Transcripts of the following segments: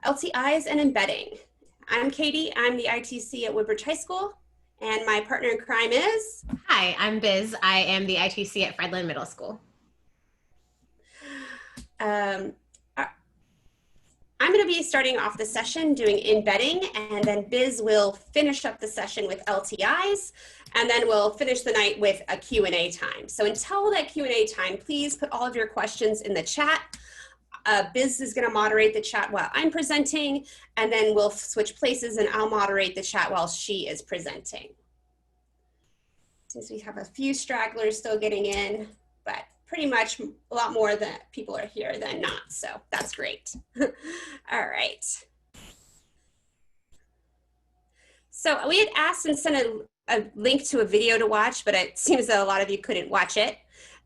LTIs and embedding. I'm Katie, I'm the ITC at Woodbridge High School, and my partner in crime is? Hi, I'm Biz. I am the ITC at Fredland Middle School. I'm going to be starting off the session doing embedding, and then Biz will finish up the session with LTIs, and then we'll finish the night with a Q&A time. So until that Q&A time, please put all of your questions in the chat. Biz is going to moderate the chat while I'm presenting, and then we'll switch places and I'll moderate the chat while she is presenting. Since we have a few stragglers still getting in, but pretty much a lot more than people are here than not, so that's great. All right. So we had asked and sent a link to a video to watch, but it seems that a lot of you couldn't watch it.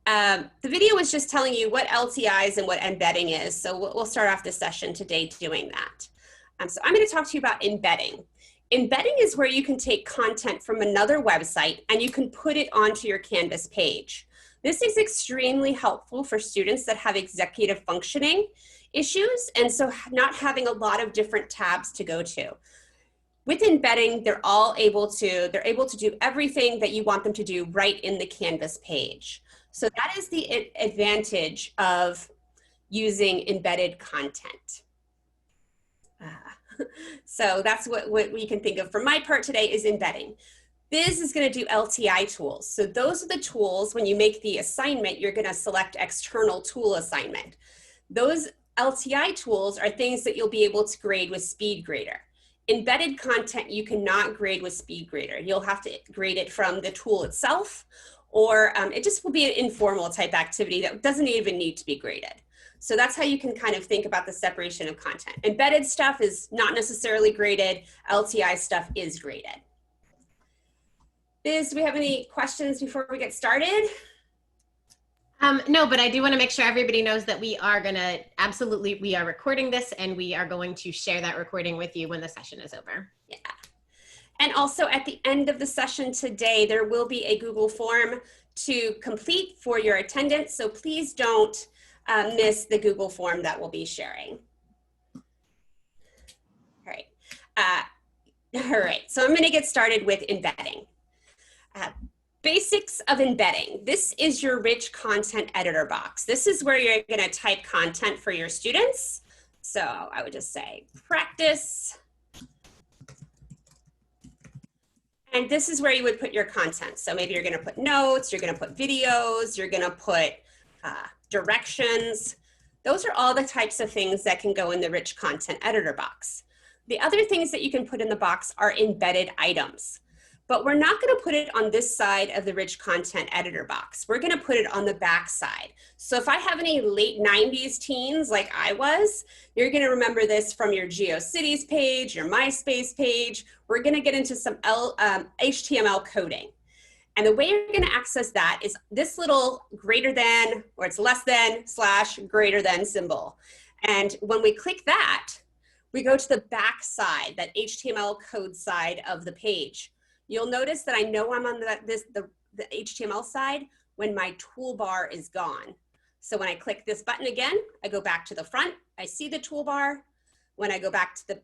The video was just telling you what LTIs and what embedding is, so we'll start off the session today doing that. So I'm going to talk to you about embedding. Embedding is where you can take content from another website and you can put it onto your Canvas page. This is extremely helpful for students that have executive functioning issues, and so not having a lot of different tabs to go to. With embedding, they're able to do everything that you want them to do right in the Canvas page. So that is the advantage of using embedded content. So that's what we can think of for my part today is embedding. Biz is going to do LTI tools. So those are the tools, when you make the assignment, you're going to select external tool assignment. Those LTI tools are things that you'll be able to grade with Speedgrader. Embedded content you cannot grade with Speedgrader. You'll have to grade it from the tool itself, or it just will be an informal type activity that doesn't even need to be graded. So that's how you can kind of think about the separation of content. Embedded stuff is not necessarily graded. LTI stuff is graded. Biz, do we have any questions before we get started? No, but I do want to make sure everybody knows that we are recording this and we are going to share that recording with you when the session is over. Yeah. And also at the end of the session today, there will be a Google form to complete for your attendance. So please don't miss the Google form that we'll be sharing. All right. All right. So I'm going to get started with embedding. Basics of embedding. This is your rich content editor box. This is where you're going to type content for your students. So I would just say practice. And this is where you would put your content. So maybe you're going to put notes, you're going to put videos, you're going to put directions. Those are all the types of things that can go in the rich content editor box. The other things that you can put in the box are embedded items. But we're not going to put it on this side of the rich content editor box. We're going to put it on the back side. So if I have any late 90s teens like I was, you're going to remember this from your GeoCities page, your MySpace page. We're going to get into some HTML coding. And the way you're going to access that is this little greater than, or it's less than, / greater than symbol. And when we click that, we go to the back side, that HTML code side of the page. You'll notice that I know I'm on the HTML side when my toolbar is gone. So when I click this button again, I go back to the front, I see the toolbar. When I go back to the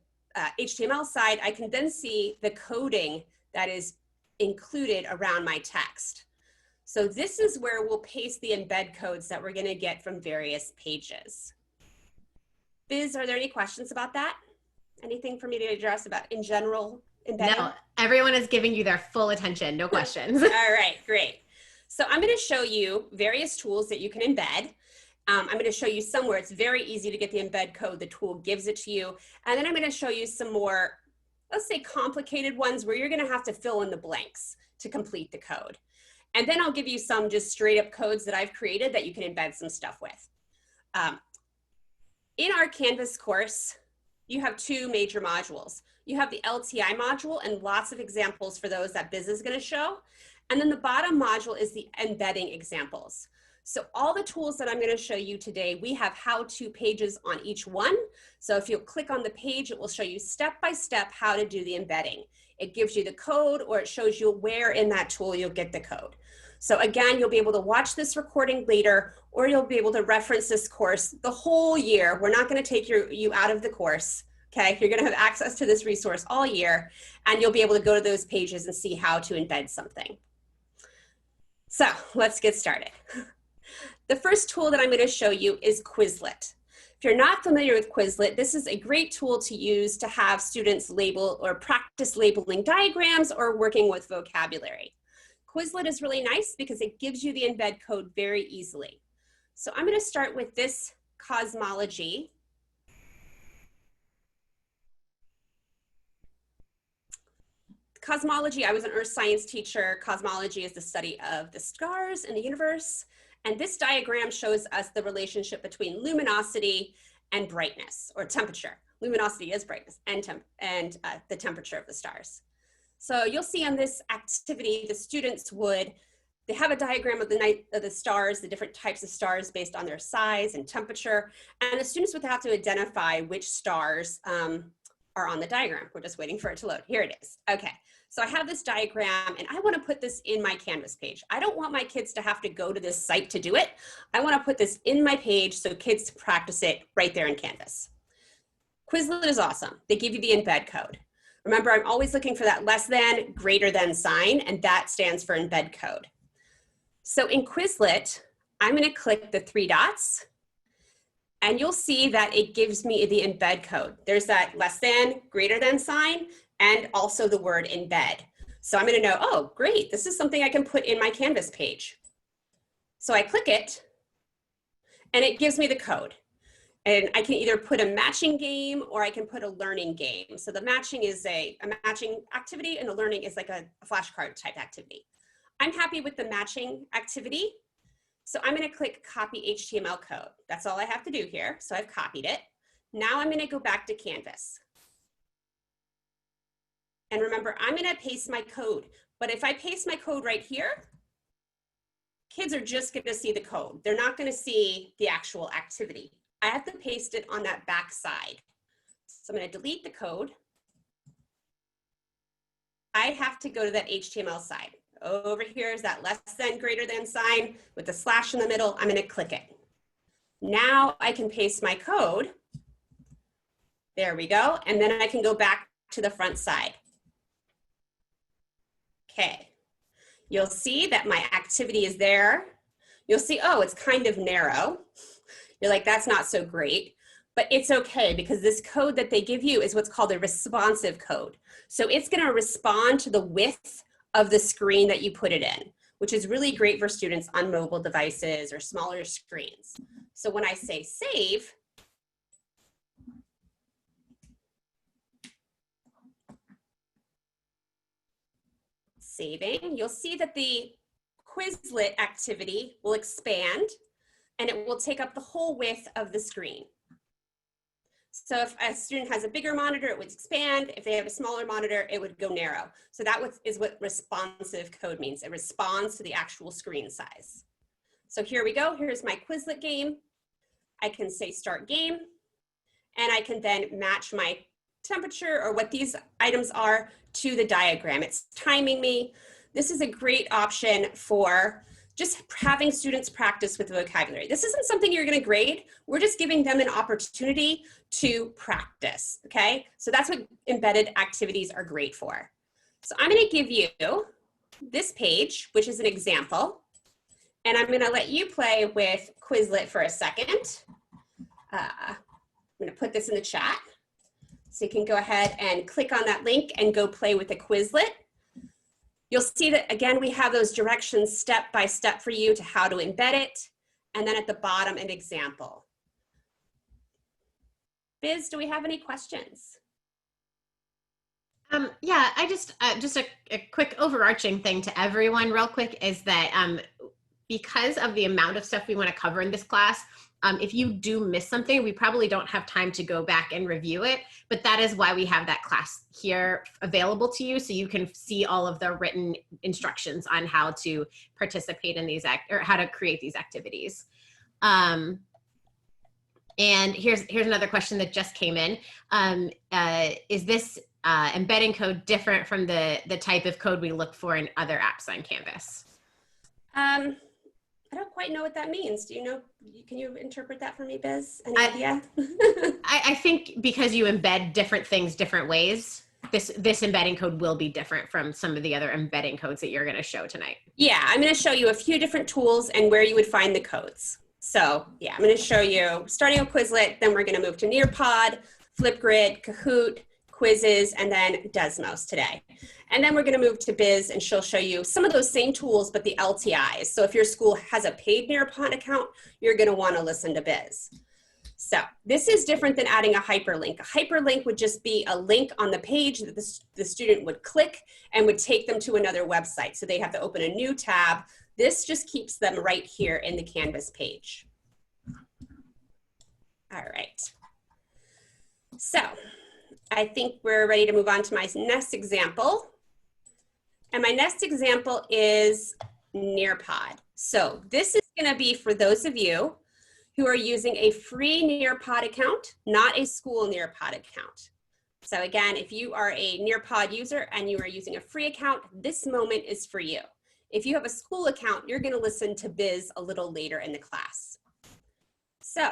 HTML side, I can then see the coding that is included around my text. So this is where we'll paste the embed codes that we're going to get from various pages. Biz, are there any questions about that? Anything for me to address about in general? Embedding? No, everyone is giving you their full attention, no questions. All right, great. So I'm going to show you various tools that you can embed. I'm going to show you some where it's very easy to get the embed code, the tool gives it to you. And then I'm going to show you some more, let's say complicated ones where you're going to have to fill in the blanks to complete the code. And then I'll give you some just straight up codes that I've created that you can embed some stuff with. In our Canvas course, you have two major modules. You have the LTI module and lots of examples for those that Biz is going to show. And then the bottom module is the embedding examples. So all the tools that I'm going to show you today, we have how-to pages on each one. So if you'll click on the page, it will show you step by step how to do the embedding. It gives you the code, or it shows you where in that tool you'll get the code. So again, you'll be able to watch this recording later, or you'll be able to reference this course the whole year. We're not going to take you out of the course. Okay, you're going to have access to this resource all year, and you'll be able to go to those pages and see how to embed something. So let's get started. The first tool that I'm going to show you is Quizlet. If you're not familiar with Quizlet, this is a great tool to use to have students label or practice labeling diagrams or working with vocabulary. Quizlet is really nice because it gives you the embed code very easily. So I'm going to start with this Cosmology. Cosmology, I was an earth science teacher. Cosmology is the study of the stars in the universe. And this diagram shows us the relationship between luminosity and brightness, or temperature. Luminosity is brightness, and the temperature of the stars. So you'll see on this activity, the students they have a diagram of the night of the stars, the different types of stars based on their size and temperature. And the students would have to identify which stars are on the diagram. We're just waiting for it to load. Here it is. Okay, so I have this diagram and I want to put this in my Canvas page. I don't want my kids to have to go to this site to do it. I want to put this in my page so kids practice it right there in Canvas. Quizlet is awesome. They give you the embed code. Remember, I'm always looking for that less than, greater than sign, and that stands for embed code. So in Quizlet, I'm going to click the 3 dots. And you'll see that it gives me the embed code. There's that less than, greater than sign, and also the word embed. So I'm going to know, oh, great, this is something I can put in my Canvas page. So I click it, and it gives me the code. And I can either put a matching game or I can put a learning game. So the matching is a matching activity, and the learning is like a flashcard type activity. I'm happy with the matching activity. So I'm going to click copy HTML code. That's all I have to do here. So I've copied it. Now I'm going to go back to Canvas. And remember, I'm going to paste my code. But if I paste my code right here, kids are just going to see the code. They're not going to see the actual activity. I have to paste it on that back side. So I'm going to delete the code. I have to go to that HTML side. Over here is that less than, greater than sign with the slash in the middle. I'm going to click it. Now I can paste my code. There we go. And then I can go back to the front side. Okay. You'll see that my activity is there. You'll see, oh, it's kind of narrow. You're like, that's not so great. But it's okay because this code that they give you is what's called a responsive code. So it's going to respond to the width of the screen that you put it in, which is really great for students on mobile devices or smaller screens. So when I say save, saving, you'll see that the Quizlet activity will expand and it will take up the whole width of the screen. So if a student has a bigger monitor, it would expand. If they have a smaller monitor, it would go narrow. So that is what responsive code means. It responds to the actual screen size. So here we go. Here's my Quizlet game. I can say start game, and I can then match my temperature or what these items are to the diagram. It's timing me. This is a great option for just having students practice with vocabulary. This isn't something you're going to grade. We're just giving them an opportunity to practice, okay? So that's what embedded activities are great for. So I'm going to give you this page, which is an example, and I'm going to let you play with Quizlet for a second. I'm going to put this in the chat. So you can go ahead and click on that link and go play with the Quizlet. You'll see that, again, we have those directions step by step for you to how to embed it. And then at the bottom, an example. Biz, do we have any questions? Yeah, I just a quick overarching thing to everyone real quick is that because of the amount of stuff we want to cover in this class, if you do miss something, we probably don't have time to go back and review it, but that is why we have that class here available to you so you can see all of the written instructions on how to participate in these or how to create these activities. And here's another question that just came in. Is this embedding code different from the type of code we look for in other apps on Canvas? I don't quite know what that means. Do you know, can you interpret that for me, Biz? Any idea? I think because you embed different things different ways, this embedding code will be different from some of the other embedding codes that you're going to show tonight. Yeah, I'm going to show you a few different tools and where you would find the codes. So yeah, I'm going to show you starting with Quizlet, then we're going to move to Nearpod, Flipgrid, Kahoot, Quizzes, and then Desmos today. And then we're going to move to Biz, and she'll show you some of those same tools, but the LTIs. So if your school has a paid Nearpod account, you're going to want to listen to Biz. So this is different than adding a hyperlink. A hyperlink would just be a link on the page that the student would click and would take them to another website. So they have to open a new tab. This just keeps them right here in the Canvas page. All right. So I think we're ready to move on to my next example. And my next example is Nearpod. So this is going to be for those of you who are using a free Nearpod account, not a school Nearpod account. So again, if you are a Nearpod user and you are using a free account, this moment is for you. If you have a school account, you're going to listen to Biz a little later in the class. So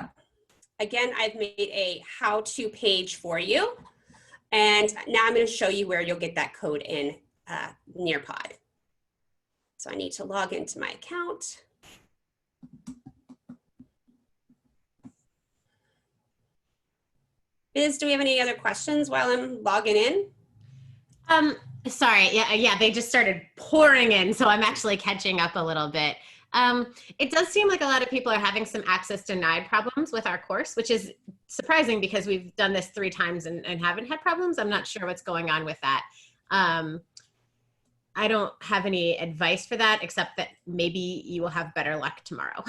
again, I've made a how-to page for you. And now I'm going to show you where you'll get that code in Nearpod. So I need to log into my account. Biz, do we have any other questions while I'm logging in? Sorry, yeah, they just started pouring in, so I'm actually catching up a little bit. It does seem like a lot of people are having some access denied problems with our course, which is surprising because we've done this 3 times and haven't had problems. I'm not sure what's going on with that. I don't have any advice for that, except that maybe you will have better luck tomorrow.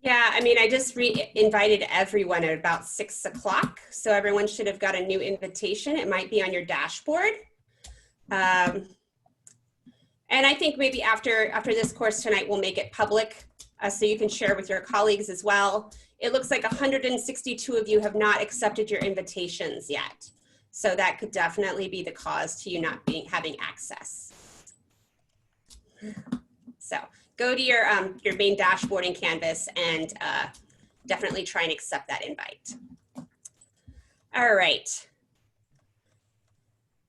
Yeah, I mean, I just invited everyone at about 6 o'clock. So everyone should have got a new invitation. It might be on your dashboard. And I think maybe after this course tonight, we'll make it public so you can share with your colleagues as well. It looks like 162 of you have not accepted your invitations yet. So that could definitely be the cause to you not having access. So go to your main dashboard in Canvas and definitely try and accept that invite. All right.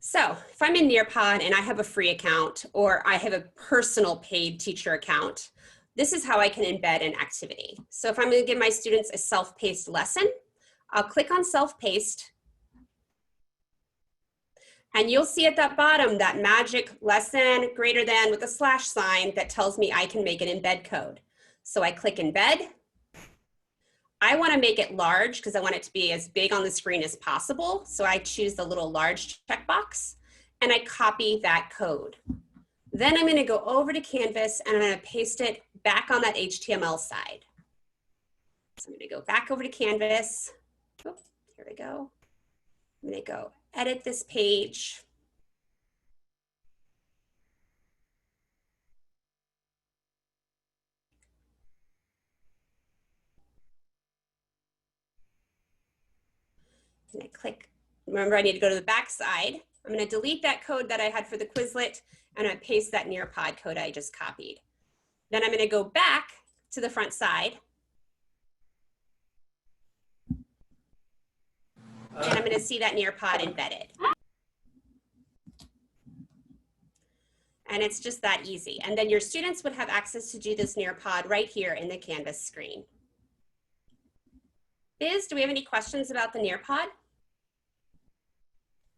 So if I'm in Nearpod and I have a free account or I have a personal paid teacher account, this is how I can embed an activity. So if I'm going to give my students a self-paced lesson, I'll click on self-paced. And you'll see at that bottom that magic lesson greater than with a slash sign that tells me I can make an embed code. So I click embed. I want to make it large because I want it to be as big on the screen as possible. So I choose the little large checkbox and I copy that code. Then I'm going to go over to Canvas and I'm going to paste it back on that HTML side. So I'm going to go back over to Canvas. Oh, here we go. I'm going to go edit this page. And I click, remember I need to go to the back side. I'm going to delete that code that I had for the Quizlet and I paste that Nearpod code I just copied. Then I'm going to go back to the front side. And I'm going to see that Nearpod embedded. And it's just that easy. And then your students would have access to do this Nearpod right here in the Canvas screen. Biz, do we have any questions about the Nearpod?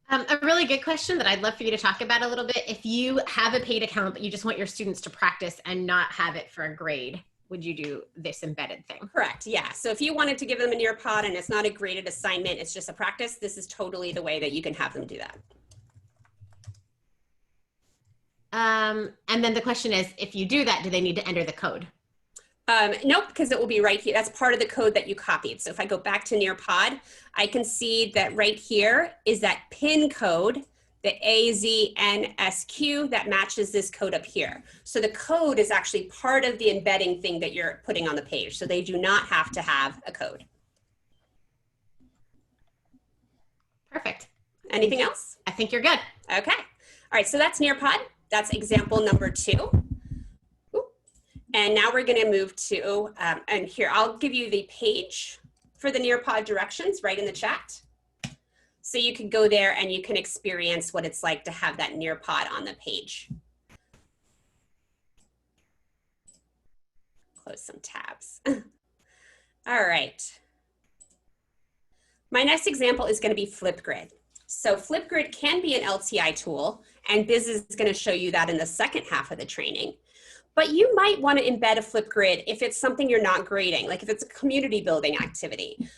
A really good question that I'd love for you to talk about a little bit. If you have a paid account, but you just want your students to practice and not have it for a grade, would you do this embedded thing? Correct, yeah. So if you wanted to give them a Nearpod and it's not a graded assignment, it's just a practice, this is totally the way that you can have them do that. And then the question is, if you do that, do they need to enter the code? Nope, because it will be right here. That's part of the code that you copied. So if I go back to Nearpod, I can see that right here is that pin code, the AZNSQ that matches this code up here. So the code is actually part of the embedding thing that you're putting on the page. So they do not have to have a code. Perfect. Anything else? I think you're good. Okay. All right, so that's Nearpod. That's example number 2. And now we're going to move to, and here, I'll give you the page for the Nearpod directions right in the chat. So you can go there and you can experience what it's like to have that Nearpod on the page. Close some tabs. All right. My next example is going to be Flipgrid. So Flipgrid can be an LTI tool, and Biz is going to show you that in the second half of the training. But you might want to embed a Flipgrid if it's something you're not grading, like if it's a community building activity.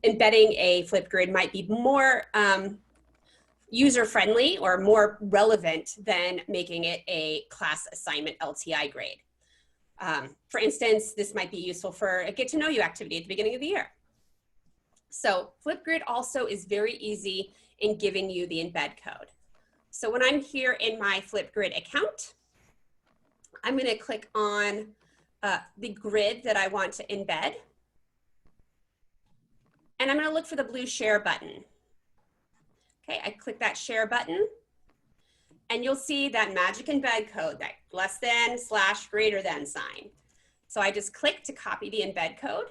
Embedding a Flipgrid might be more user-friendly or more relevant than making it a class assignment LTI grade. For instance, this might be useful for a get to know you activity at the beginning of the year. So Flipgrid also is very easy in giving you the embed code. So when I'm here in my Flipgrid account, I'm going to click on the grid that I want to embed. And I'm going to look for the blue share button. Okay, I click that share button. And you'll see that magic embed code, that less than / greater than sign. So I just click to copy the embed code.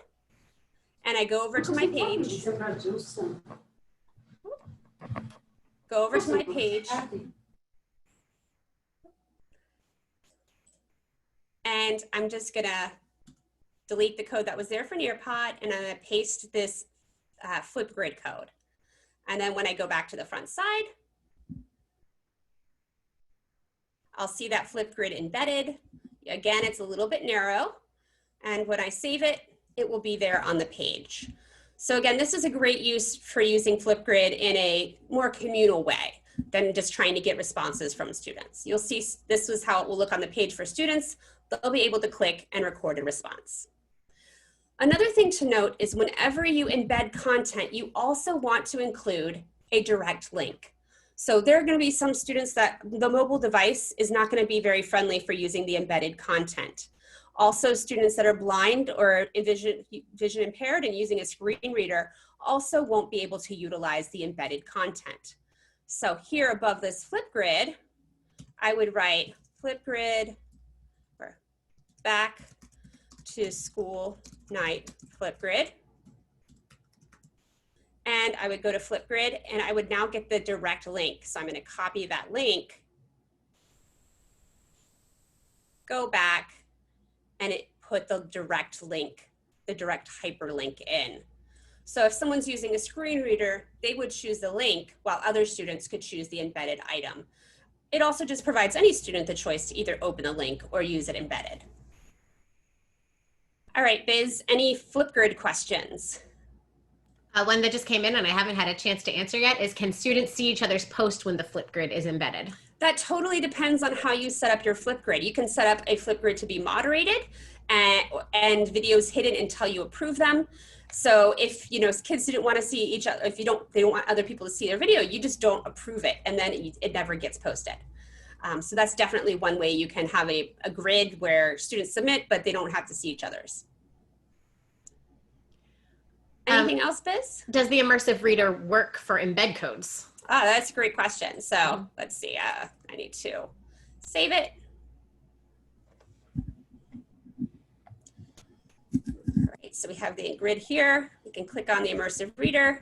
And I go over to my page. Go over to my page. And I'm just going to delete the code that was there for Nearpod, and I'm going to paste this Flipgrid code. And then when I go back to the front side, I'll see that Flipgrid embedded. Again, it's a little bit narrow. And when I save it, it will be there on the page. So again, this is a great use for using Flipgrid in a more communal way than just trying to get responses from students. You'll see this is how it will look on the page for students. They'll be able to click and record a response. Another thing to note is whenever you embed content, you also want to include a direct link. So there are going to be some students that the mobile device is not going to be very friendly for using the embedded content. Also, students that are blind or vision impaired and using a screen reader also won't be able to utilize the embedded content. So here above this Flipgrid, I would write Flipgrid or back to school night Flipgrid. And I would go to Flipgrid and I would now get the direct link. So I'm going to copy that link, go back, and it put the direct link, the direct hyperlink in. So if someone's using a screen reader, they would choose the link while other students could choose the embedded item. It also just provides any student the choice to either open the link or use it embedded. All right, Biz, any Flipgrid questions? One that just came in and I haven't had a chance to answer yet is, can students see each other's post when the Flipgrid is embedded? That totally depends on how you set up your Flipgrid. You can set up a Flipgrid to be moderated and videos hidden until you approve them. So if kids didn't want to see each other, if they don't want other people to see their video, you just don't approve it, and then it never gets posted. So that's definitely one way you can have a grid where students submit, but they don't have to see each other's. Anything else, Biz? Does the immersive reader work for embed codes? Ah, that's a great question. So let's see, I need to save it. All right, so we have the grid here. We can click on the immersive reader,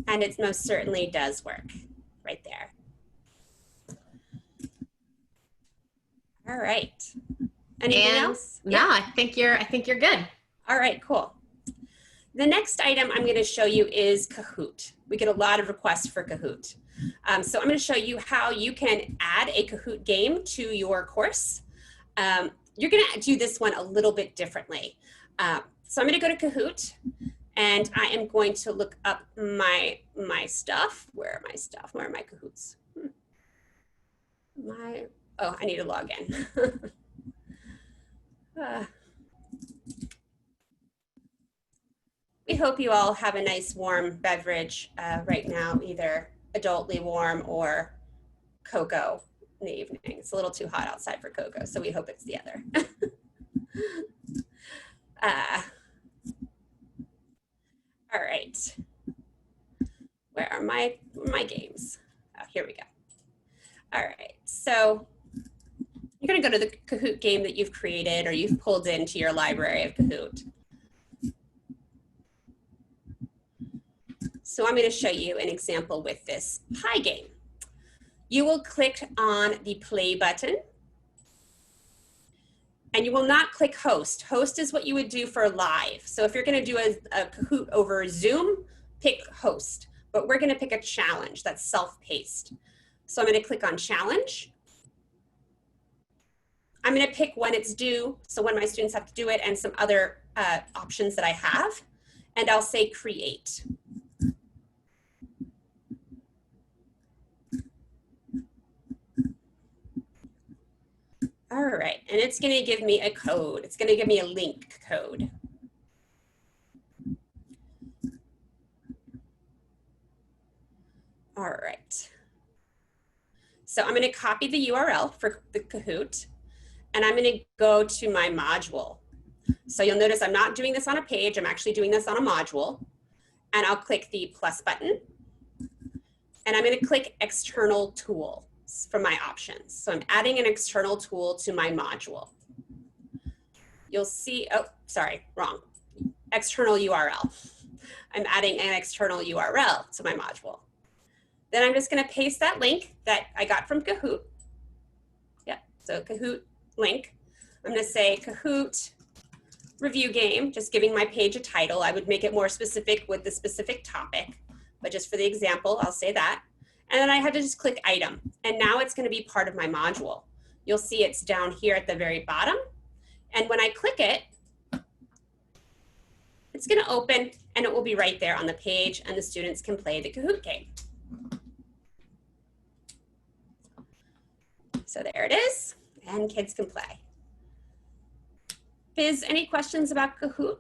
and it most certainly does work right there. All right. Anything else? No, yeah. I think you're good. All right, cool. The next item I'm going to show you is Kahoot. We get a lot of requests for Kahoot. So I'm going to show you how you can add a Kahoot game to your course. You're going to do this one a little bit differently. So I'm going to go to Kahoot, and I am going to look up my stuff. Where are my stuff? Where are my Kahoots? Oh, I need to log in. We hope you all have a nice warm beverage right now, either adultly warm or cocoa in the evening. It's a little too hot outside for cocoa, so we hope it's the other. All right. Where are my games? Oh, here we go. All right, so You're going to go to the Kahoot game that you've created or you've pulled into your library of Kahoot. So I'm going to show you an example with this pie game. You will click on the play button and you will not click host. Host is what you would do for live. So if you're going to do a Kahoot over Zoom, pick host. But we're going to pick a challenge that's self-paced. So I'm going to click on challenge. I'm going to pick when it's due, so when my students have to do it, and some other options that I have. And I'll say create. All right, and it's going to give me a code. It's going to give me a link code. All right. So I'm going to copy the URL for the Kahoot, and I'm going to go to my module. So you'll notice I'm not doing this on a page. I'm actually doing this on a module. And I'll click the plus button. And I'm going to click external tool for my options. So I'm adding an external tool to my module. You'll see, oh, sorry, wrong. External URL. I'm adding an external URL to my module. Then I'm just going to paste that link that I got from Kahoot. Yeah, so Kahoot link. I'm going to say Kahoot review game, just giving my page a title. I would make it more specific with the specific topic, but just for the example, I'll say that. And then I had to just click item. And now it's going to be part of my module. You'll see it's down here at the very bottom. And when I click it, it's going to open and it will be right there on the page and the students can play the Kahoot game. So there it is, and kids can play. Biz, any questions about Kahoot?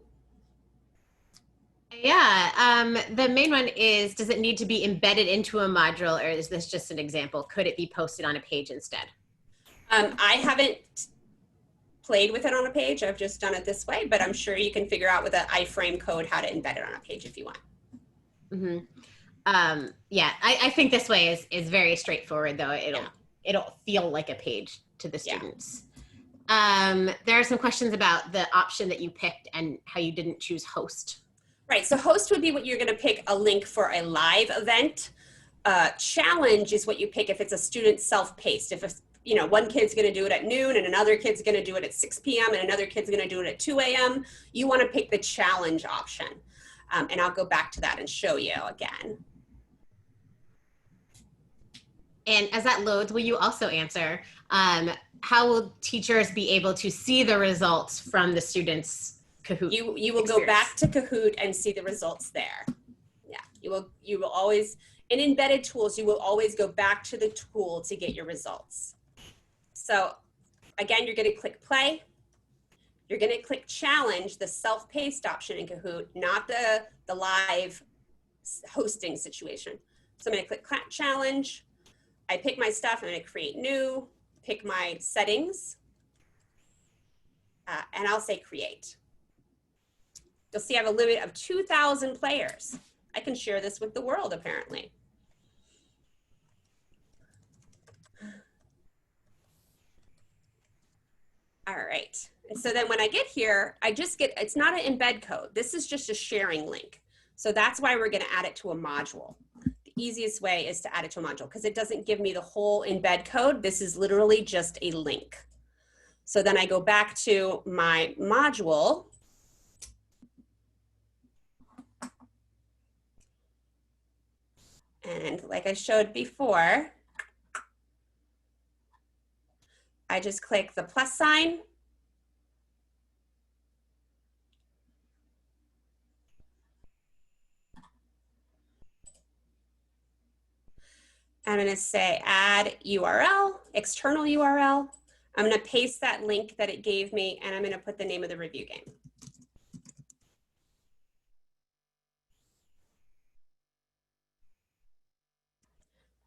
Yeah, the main one is, does it need to be embedded into a module, or is this just an example? Could it be posted on a page instead? I haven't played with it on a page. I've just done it this way, but I'm sure you can figure out with an Iframe code how to embed it on a page if you want. Mm-hmm. Yeah, I think this way is very straightforward, though. It'll feel like a page to the students. Yeah. There are some questions about the option that you picked and how you didn't choose host. Right, so host would be what you're going to pick a link for a live event. Challenge is what you pick if it's a student self-paced. If one kid's going to do it at noon and another kid's going to do it at 6 p.m. and another kid's going to do it at 2 a.m., you want to pick the challenge option. And I'll go back to that and show you again. And as that loads, will you also answer, how will teachers be able to see the results from the students' Kahoot You will go back to Kahoot and see the results there. Yeah, you will always, in embedded tools, you will always go back to the tool to get your results. So again, you're going to click play. You're going to click challenge, the self-paced option in Kahoot, not the live hosting situation. So I'm going to click challenge. I pick my stuff. I'm going to create new, pick my settings, and I'll say create. You'll see I have a limit of 2,000 players. I can share this with the world, apparently. All right. And so then when I get here, it's not an embed code. This is just a sharing link. So that's why we're going to add it to a module. The easiest way is to add it to a module because it doesn't give me the whole embed code. This is literally just a link. So then I go back to my module. And like I showed before, I just click the plus sign. I'm going to say add URL, external URL. I'm going to paste that link that it gave me, and I'm going to put the name of the review game.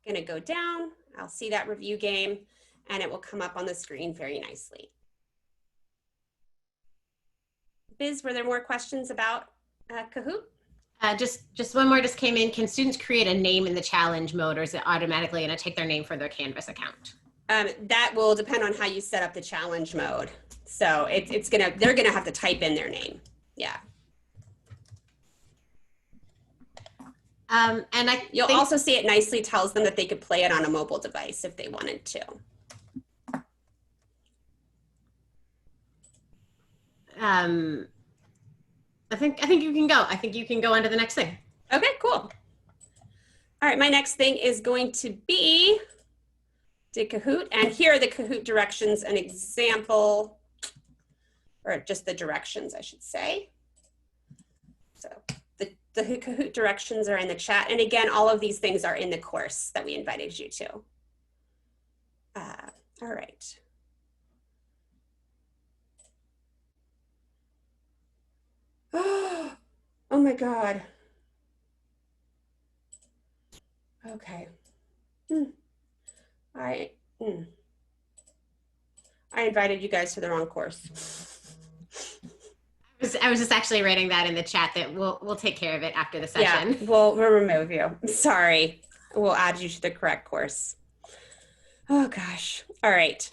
Going to go down. I'll see that review game, and it will come up on the screen very nicely. Biz, were there more questions about Kahoot? Just one more just came in. Can students create a name in the challenge mode, or is it automatically going to take their name for their Canvas account? That will depend on how you set up the challenge mode. So they're gonna have to type in their name. Yeah. And You'll also see it nicely tells them that they could play it on a mobile device if they wanted to. I think you can go. I think you can go on to the next thing. Okay, cool. All right, my next thing is going to be the Kahoot, and here are the Kahoot directions, an example, or just the directions, I should say. So the Kahoot directions are in the chat, and again, all of these things are in the course that we invited you to. All right. Oh my God. Okay. I invited you guys to the wrong course. I was just actually writing that in the chat that we'll take care of it after the session. Yeah, we'll remove you. Sorry. We'll add you to the correct course. Oh gosh. All right.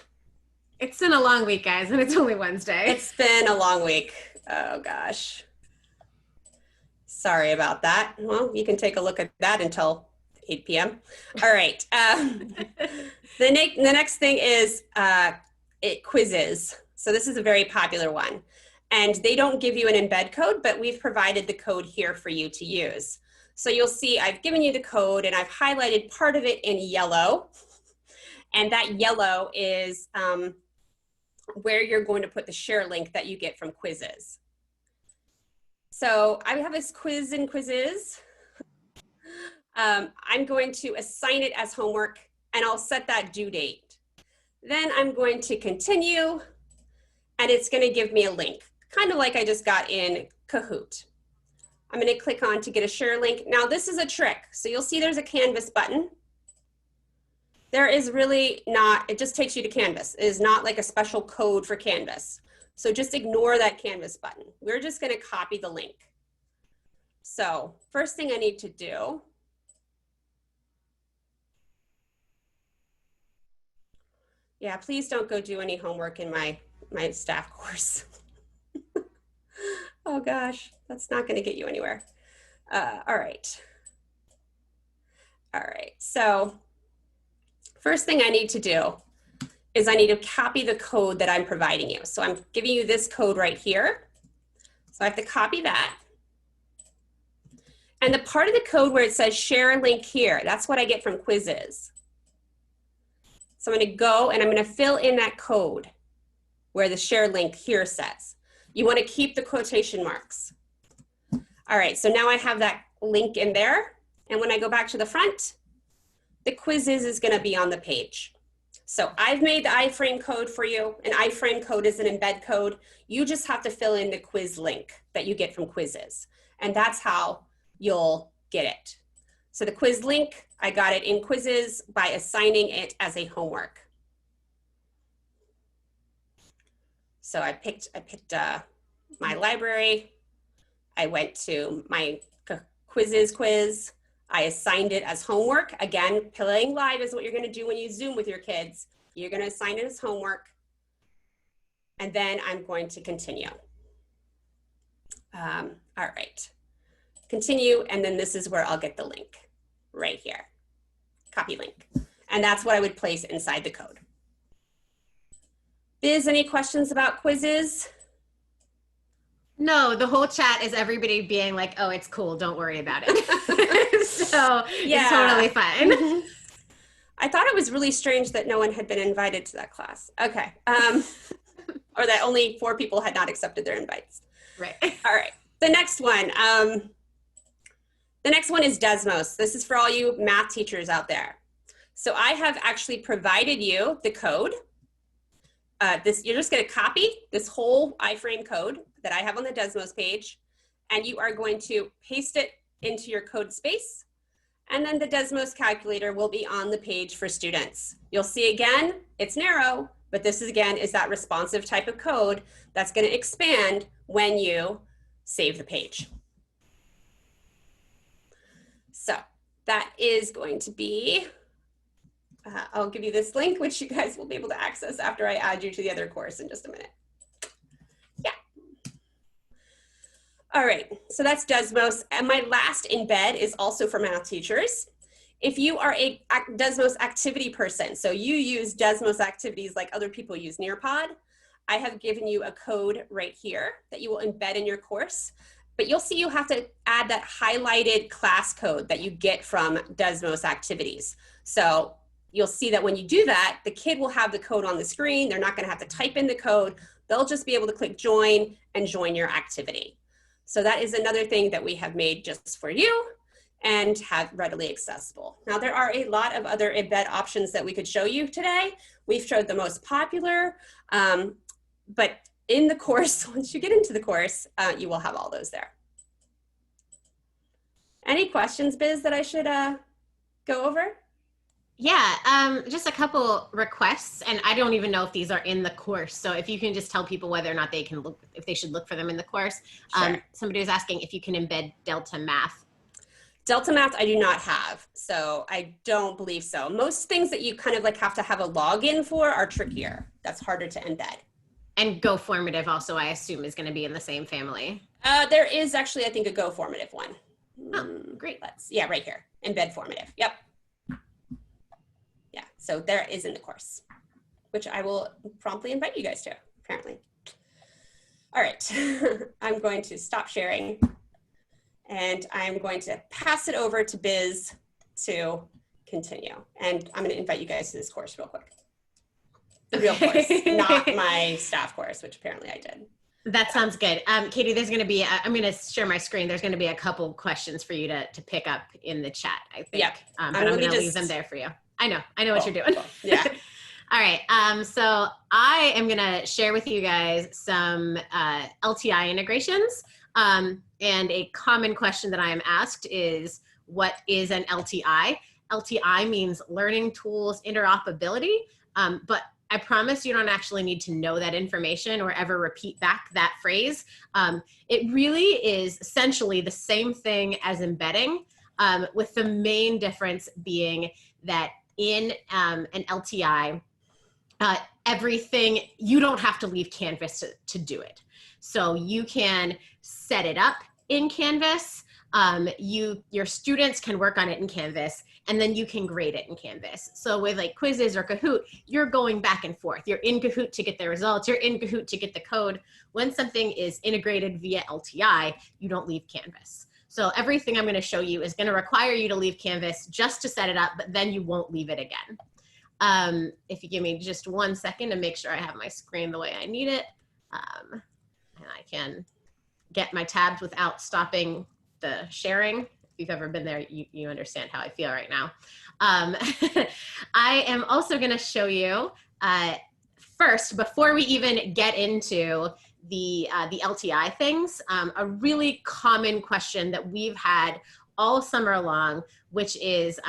It's been a long week, guys, and it's only Wednesday. It's been a long week. Oh gosh. Sorry about that. Well, you can take a look at that until 8 p.m. All right. The next thing is quizzes. So this is a very popular one. And they don't give you an embed code, but we've provided the code here for you to use. So you'll see I've given you the code and I've highlighted part of it in yellow. And that yellow is where you're going to put the share link that you get from quizzes. So I have this quiz and quizzes. I'm going to assign it as homework and I'll set that due date. Then I'm going to continue and it's going to give me a link, kind of like I just got in Kahoot. I'm going to click on to get a share link. Now this is a trick. So you'll see there's a Canvas button. There is really not, it just takes you to Canvas. It is not like a special code for Canvas. So just ignore that Canvas button. We're just going to copy the link. So first thing I need to do yeah, please don't go do any homework in my staff course. Oh gosh, that's not going to get you anywhere. All right. All right, so first thing I need to do is I need to copy the code that I'm providing you. So I'm giving you this code right here. So I have to copy that. And the part of the code where it says share link here, that's what I get from quizzes. So I'm going to go and I'm going to fill in that code where the share link here says. You want to keep the quotation marks. All right, so now I have that link in there. And when I go back to the front, the quizzes is going to be on the page. So I've made the iframe code for you. An iframe code is an embed code. You just have to fill in the quiz link that you get from quizzes. And that's how you'll get it. So the quiz link, I got it in quizzes by assigning it as a homework. So I picked my library. I went to my quizzes quiz. I assigned it as homework. Again, playing live is what you're going to do when you Zoom with your kids. You're going to assign it as homework. And then I'm going to continue. All right. Continue, and then this is where I'll get the link right here. Copy link. And that's what I would place inside the code. Biz, any questions about quizzes? No, the whole chat is everybody being like, oh, it's cool, don't worry about it. So yeah. It's totally fine. I thought it was really strange that no one had been invited to that class. Okay. Or that only 4 people had not accepted their invites. Right. All right. The next one. The next one is Desmos. This is for all you math teachers out there. So I have actually provided you the code. You're just going to copy this whole iframe code that I have on the Desmos page, and you are going to paste it into your code space. And then the Desmos calculator will be on the page for students. You'll see again, it's narrow, but this is again is that responsive type of code that's going to expand when you save the page. So that is going to be I'll give you this link, which you guys will be able to access after I add you to the other course in just a minute. Yeah. All right, so that's Desmos. And my last embed is also for math teachers. If you are a Desmos activity person, so you use Desmos activities like other people use Nearpod, I have given you a code right here that you will embed in your course. But you'll see you have to add that highlighted class code that you get from Desmos activities. So you'll see that when you do that, the kid will have the code on the screen. They're not going to have to type in the code. They'll just be able to click join and join your activity. So that is another thing that we have made just for you and have readily accessible. Now there are a lot of other embed options that we could show you today. We've showed the most popular, but in the course, once you get into the course, you will have all those there. Any questions, Biz, that I should go over? Yeah, just a couple requests, and I don't even know if these are in the course. So if you can just tell people whether or not they can look, if they should look for them in the course. Sure. Somebody was asking if you can embed Delta Math. Delta Math I do not have, so I don't believe so. Most things that you kind of like have to have a login for are trickier. That's harder to embed. And Go Formative also, I assume, is going to be in the same family. There is actually, I think, a Go Formative one. Oh, great. Yeah, right here, Embed Formative. Yep. Yeah, so there is in the course, which I will promptly invite you guys to, apparently. All right, I'm going to stop sharing and I'm going to pass it over to Biz to continue. And I'm going to invite you guys to this course real quick. The real course, not my staff course, which apparently I did. That sounds good. Katie, there's going to be, I'm going to share my screen. There's going to be a couple questions for you to pick up in the chat, I think. Yep. But I'm going to leave them there for you. I know what you're doing. Cool. Yeah. All right. So I am going to share with you guys some LTI integrations. And a common question that I am asked is, what is an LTI? LTI means learning tools interoperability, but I promise you don't actually need to know that information or ever repeat back that phrase. It really is essentially the same thing as embedding, with the main difference being that in an LTI, everything, you don't have to leave Canvas to do it. So you can set it up in Canvas. Your students can work on it in Canvas, and then you can grade it in Canvas. So with like quizzes or Kahoot, you're going back and forth. You're in Kahoot to get the results. You're in Kahoot to get the code. When something is integrated via LTI, you don't leave Canvas. So everything I'm going to show you is going to require you to leave Canvas just to set it up, but then you won't leave it again. If you give me just 1 second to make sure I have my screen the way I need it, and I can get my tabs without stopping the sharing. If you've ever been there, you understand how I feel right now. I am also going to show you first, before we even get into the LTI things, a really common question that we've had all summer long, which is,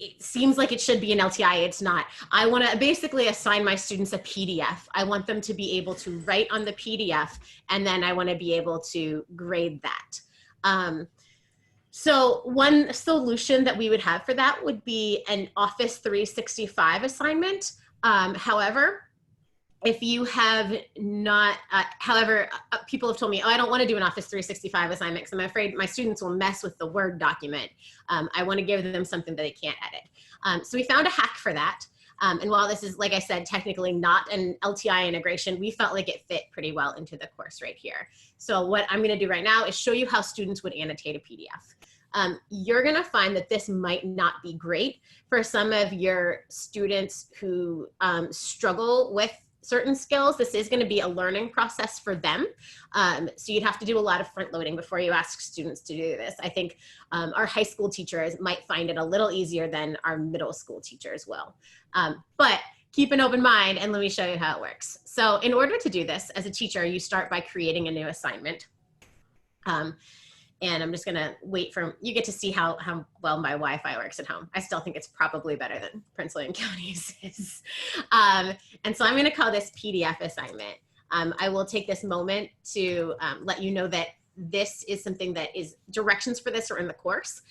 it seems like it should be an LTI, it's not. I want to basically assign my students a PDF. I want them to be able to write on the PDF, and then I want to be able to grade that. So one solution that we would have for that would be an Office 365 assignment. However, if you have not, people have told me, oh, I don't want to do an Office 365 assignment because I'm afraid my students will mess with the Word document. I want to give them something that they can't edit. So we found a hack for that. And while this is, like I said, technically not an LTI integration, we felt like it fit pretty well into the course right here. So what I'm going to do right now is show you how students would annotate a PDF. You're going to find that this might not be great for some of your students who struggle with certain skills. This is going to be a learning process for them. So you'd have to do a lot of front loading before you ask students to do this. I think our high school teachers might find it a little easier than our middle school teachers will. But keep an open mind and let me show you how it works. So in order to do this as a teacher, you start by creating a new assignment. And I'm just gonna wait for, you get to see how well my Wi-Fi works at home. I still think it's probably better than Prince William County's is. And so I'm gonna call this PDF assignment. I will take this moment to let you know that this is something that is directions for this are in the course,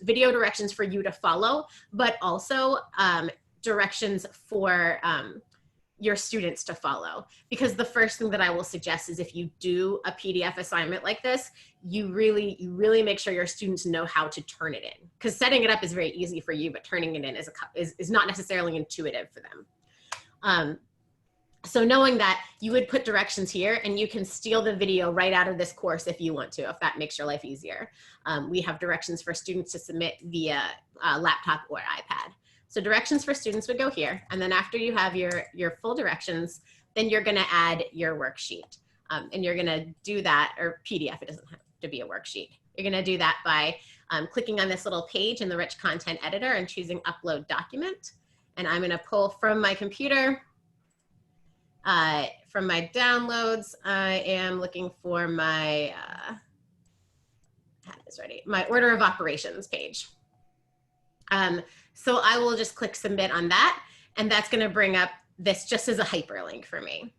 video directions for you to follow, but also directions for your students to follow. Because the first thing that I will suggest is if you do a PDF assignment like this, you really make sure your students know how to turn it in. Because setting it up is very easy for you, but turning it in is not necessarily intuitive for them. So knowing that, you would put directions here, and you can steal the video right out of this course if you want to, if that makes your life easier. We have directions for students to submit via laptop or iPad. So directions for students would go here. And then after you have your full directions, then you're gonna add your worksheet. And you're gonna do that, or PDF, it doesn't have to be a worksheet. You're gonna do that by clicking on this little page in the rich content editor and choosing upload document. And I'm gonna pull from my computer, from my downloads, I am looking for my, I have this ready, my order of operations page. So I will just click submit on that, and that's gonna bring up this just as a hyperlink for me.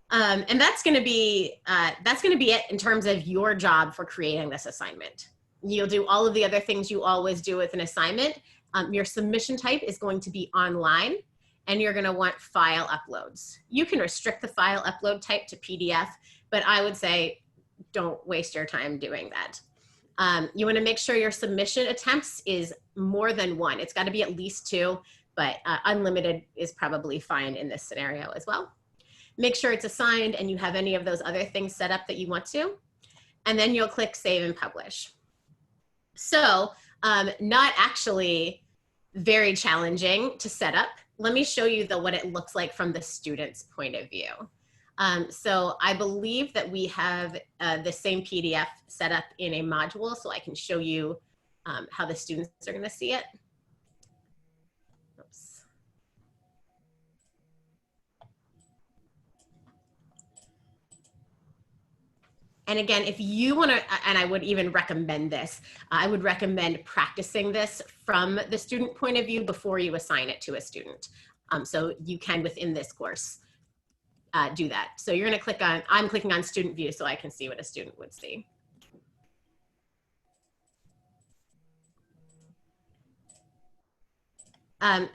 And that's gonna be it in terms of your job for creating this assignment. You'll do all of the other things you always do with an assignment. Your submission type is going to be online, and you're gonna want file uploads. You can restrict the file upload type to PDF, but I would say don't waste your time doing that. You wanna make sure your submission attempts is more than one. It's gotta be at least 2, but unlimited is probably fine in this scenario as well. Make sure it's assigned and you have any of those other things set up that you want to, and then you'll click save and publish. So not actually very challenging to set up. Let me show you what it looks like from the student's point of view. So I believe that we have the same PDF set up in a module, so I can show you how the students are gonna see it. Oops. And again, if you want to, and I would even recommend this, I would recommend practicing this from the student point of view before you assign it to a student. So you can, within this course, do that. So you're going to click on, I'm clicking on student view so I can see what a student would see.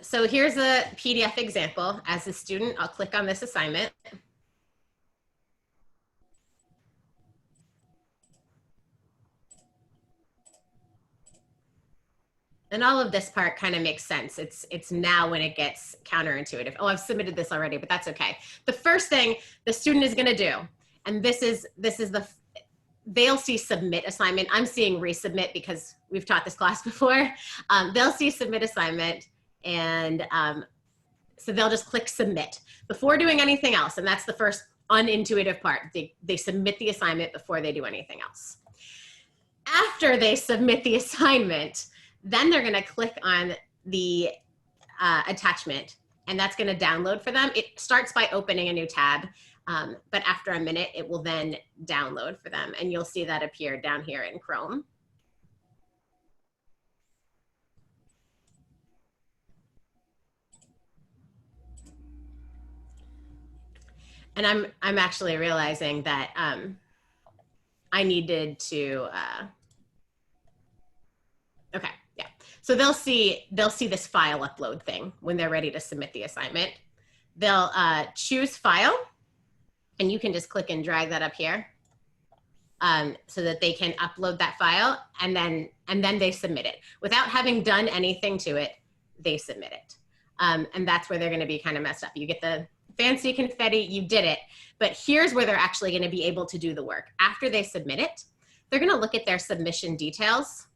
So here's a PDF example. As a student, I'll click on this assignment. And all of this part kind of makes sense. It's now when it gets counterintuitive. Oh, I've submitted this already, but that's okay. The first thing the student is going to do, and this is they'll see submit assignment. I'm seeing resubmit because we've taught this class before. They'll see submit assignment, and so they'll just click submit before doing anything else. And that's the first unintuitive part. They submit the assignment before they do anything else. After they submit the assignment, then they're going to click on the attachment, and that's going to download for them. It starts by opening a new tab, but after a minute, it will then download for them, and you'll see that appear down here in Chrome. And I'm actually realizing that I needed to, okay. So they'll see this file upload thing when they're ready to submit the assignment. They'll choose file, and you can just click and drag that up here so that they can upload that file, and then they submit it. Without having done anything to it, they submit it. And that's where they're gonna be kind of messed up. You get the fancy confetti, you did it, but here's where they're actually gonna be able to do the work. After they submit it, they're gonna look at their submission details.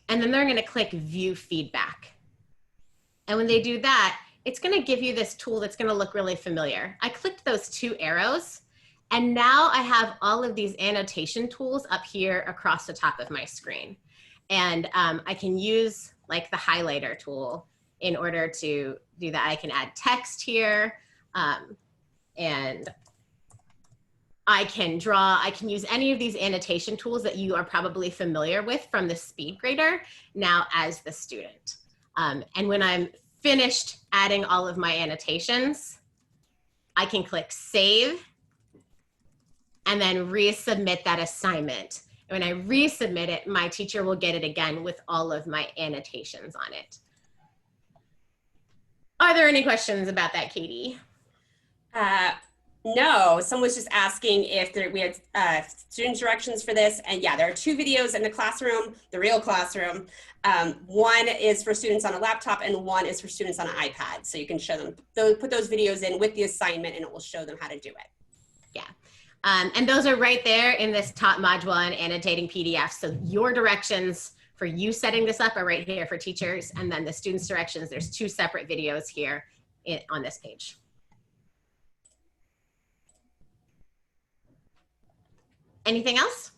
And then they're going to click view feedback. And when they do that, it's going to give you this tool that's going to look really familiar. I clicked those 2 arrows, and now I have all of these annotation tools up here across the top of my screen. And I can use like the highlighter tool in order to do that. I can add text here, and I can draw, I can use any of these annotation tools that you are probably familiar with from the Speedgrader now as the student. And when I'm finished adding all of my annotations, I can click save and then resubmit that assignment. And when I resubmit it, my teacher will get it again with all of my annotations on it. Are there any questions about that, Katie? No, someone was just asking if we had student directions for this. And yeah, there are 2 videos in the classroom, the real classroom. One is for students on a laptop and one is for students on an iPad. So you can show them, put those videos in with the assignment and it will show them how to do it. Yeah. And those are right there in this top module on annotating PDFs. So your directions for you setting this up are right here for teachers. And then the students' directions, there's 2 separate videos here on this page. Anything else?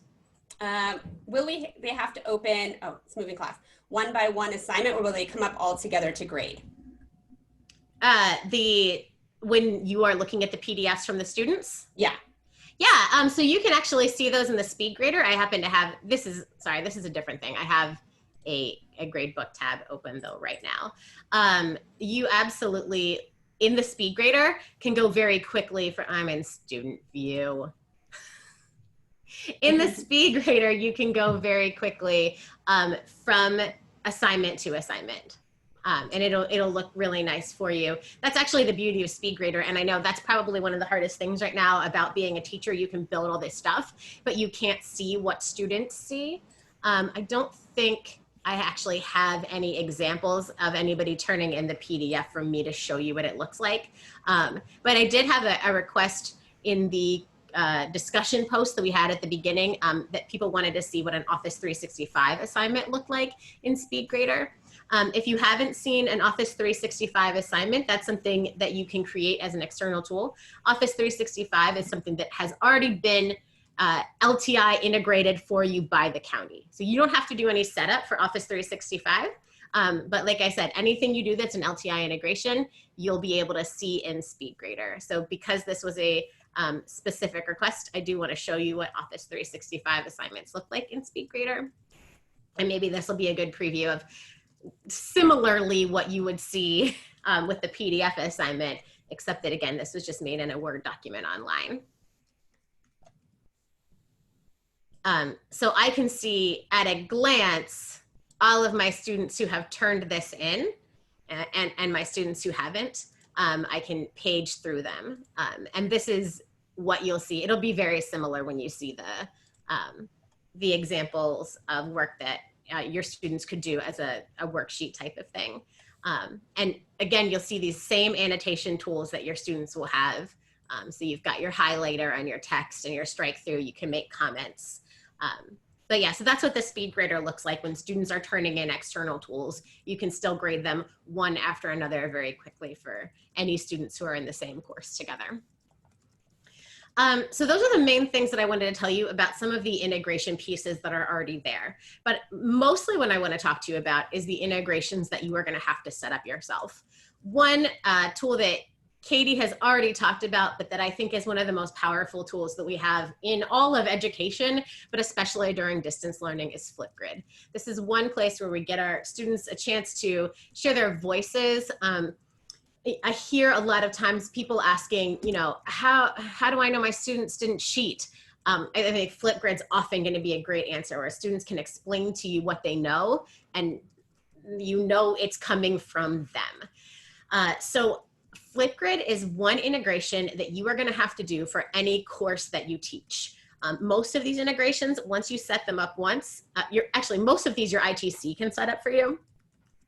They have to open, oh, it's moving class, 1 by 1 assignment, or will they come up all together to grade? When you are looking at the PDFs from the students? Yeah. Yeah, so you can actually see those in the Speedgrader. I happen to have, this is a different thing. I have a gradebook tab open though right now. You absolutely, in the Speedgrader, can go very quickly I'm in student view. In the Speedgrader, you can go very quickly from assignment to assignment. And it'll look really nice for you. That's actually the beauty of Speedgrader. And I know that's probably one of the hardest things right now about being a teacher. You can build all this stuff, but you can't see what students see. I don't think I actually have any examples of anybody turning in the PDF for me to show you what it looks like. But I did have a request in the discussion post that we had at the beginning that people wanted to see what an Office 365 assignment looked like in Speedgrader. If you haven't seen an Office 365 assignment, that's something that you can create as an external tool. Office 365 is something that has already been LTI integrated for you by the county. So you don't have to do any setup for Office 365. But like I said, anything you do that's an LTI integration, you'll be able to see in Speedgrader. So because this was a specific request, I do want to show you what Office 365 assignments look like in Speedgrader. And maybe this will be a good preview of similarly what you would see with the PDF assignment, except that again, this was just made in a Word document online. So I can see at a glance all of my students who have turned this in and my students who haven't. I can page through them. And this is what you'll see. It'll be very similar when you see the examples of work that your students could do as a worksheet type of thing. And again, you'll see these same annotation tools that your students will have. So you've got your highlighter and your text and your strike through. You can make comments. But yeah, so that's what the Speedgrader looks like when students are turning in external tools. You can still grade them one after another very quickly for any students who are in the same course together. So those are the main things that I wanted to tell you about some of the integration pieces that are already there. But mostly what I want to talk to you about is the integrations that you are going to have to set up yourself. One tool that Katie has already talked about, but that I think is one of the most powerful tools that we have in all of education, but especially during distance learning, is Flipgrid. This is one place where we get our students a chance to share their voices. I hear a lot of times people asking, you know, how do I know my students didn't cheat? I think Flipgrid's often going to be a great answer where students can explain to you what they know and you know it's coming from them. So Flipgrid is one integration that you are going to have to do for any course that you teach. Most of these integrations, once you set them up once, most of these your ITC can set up for you,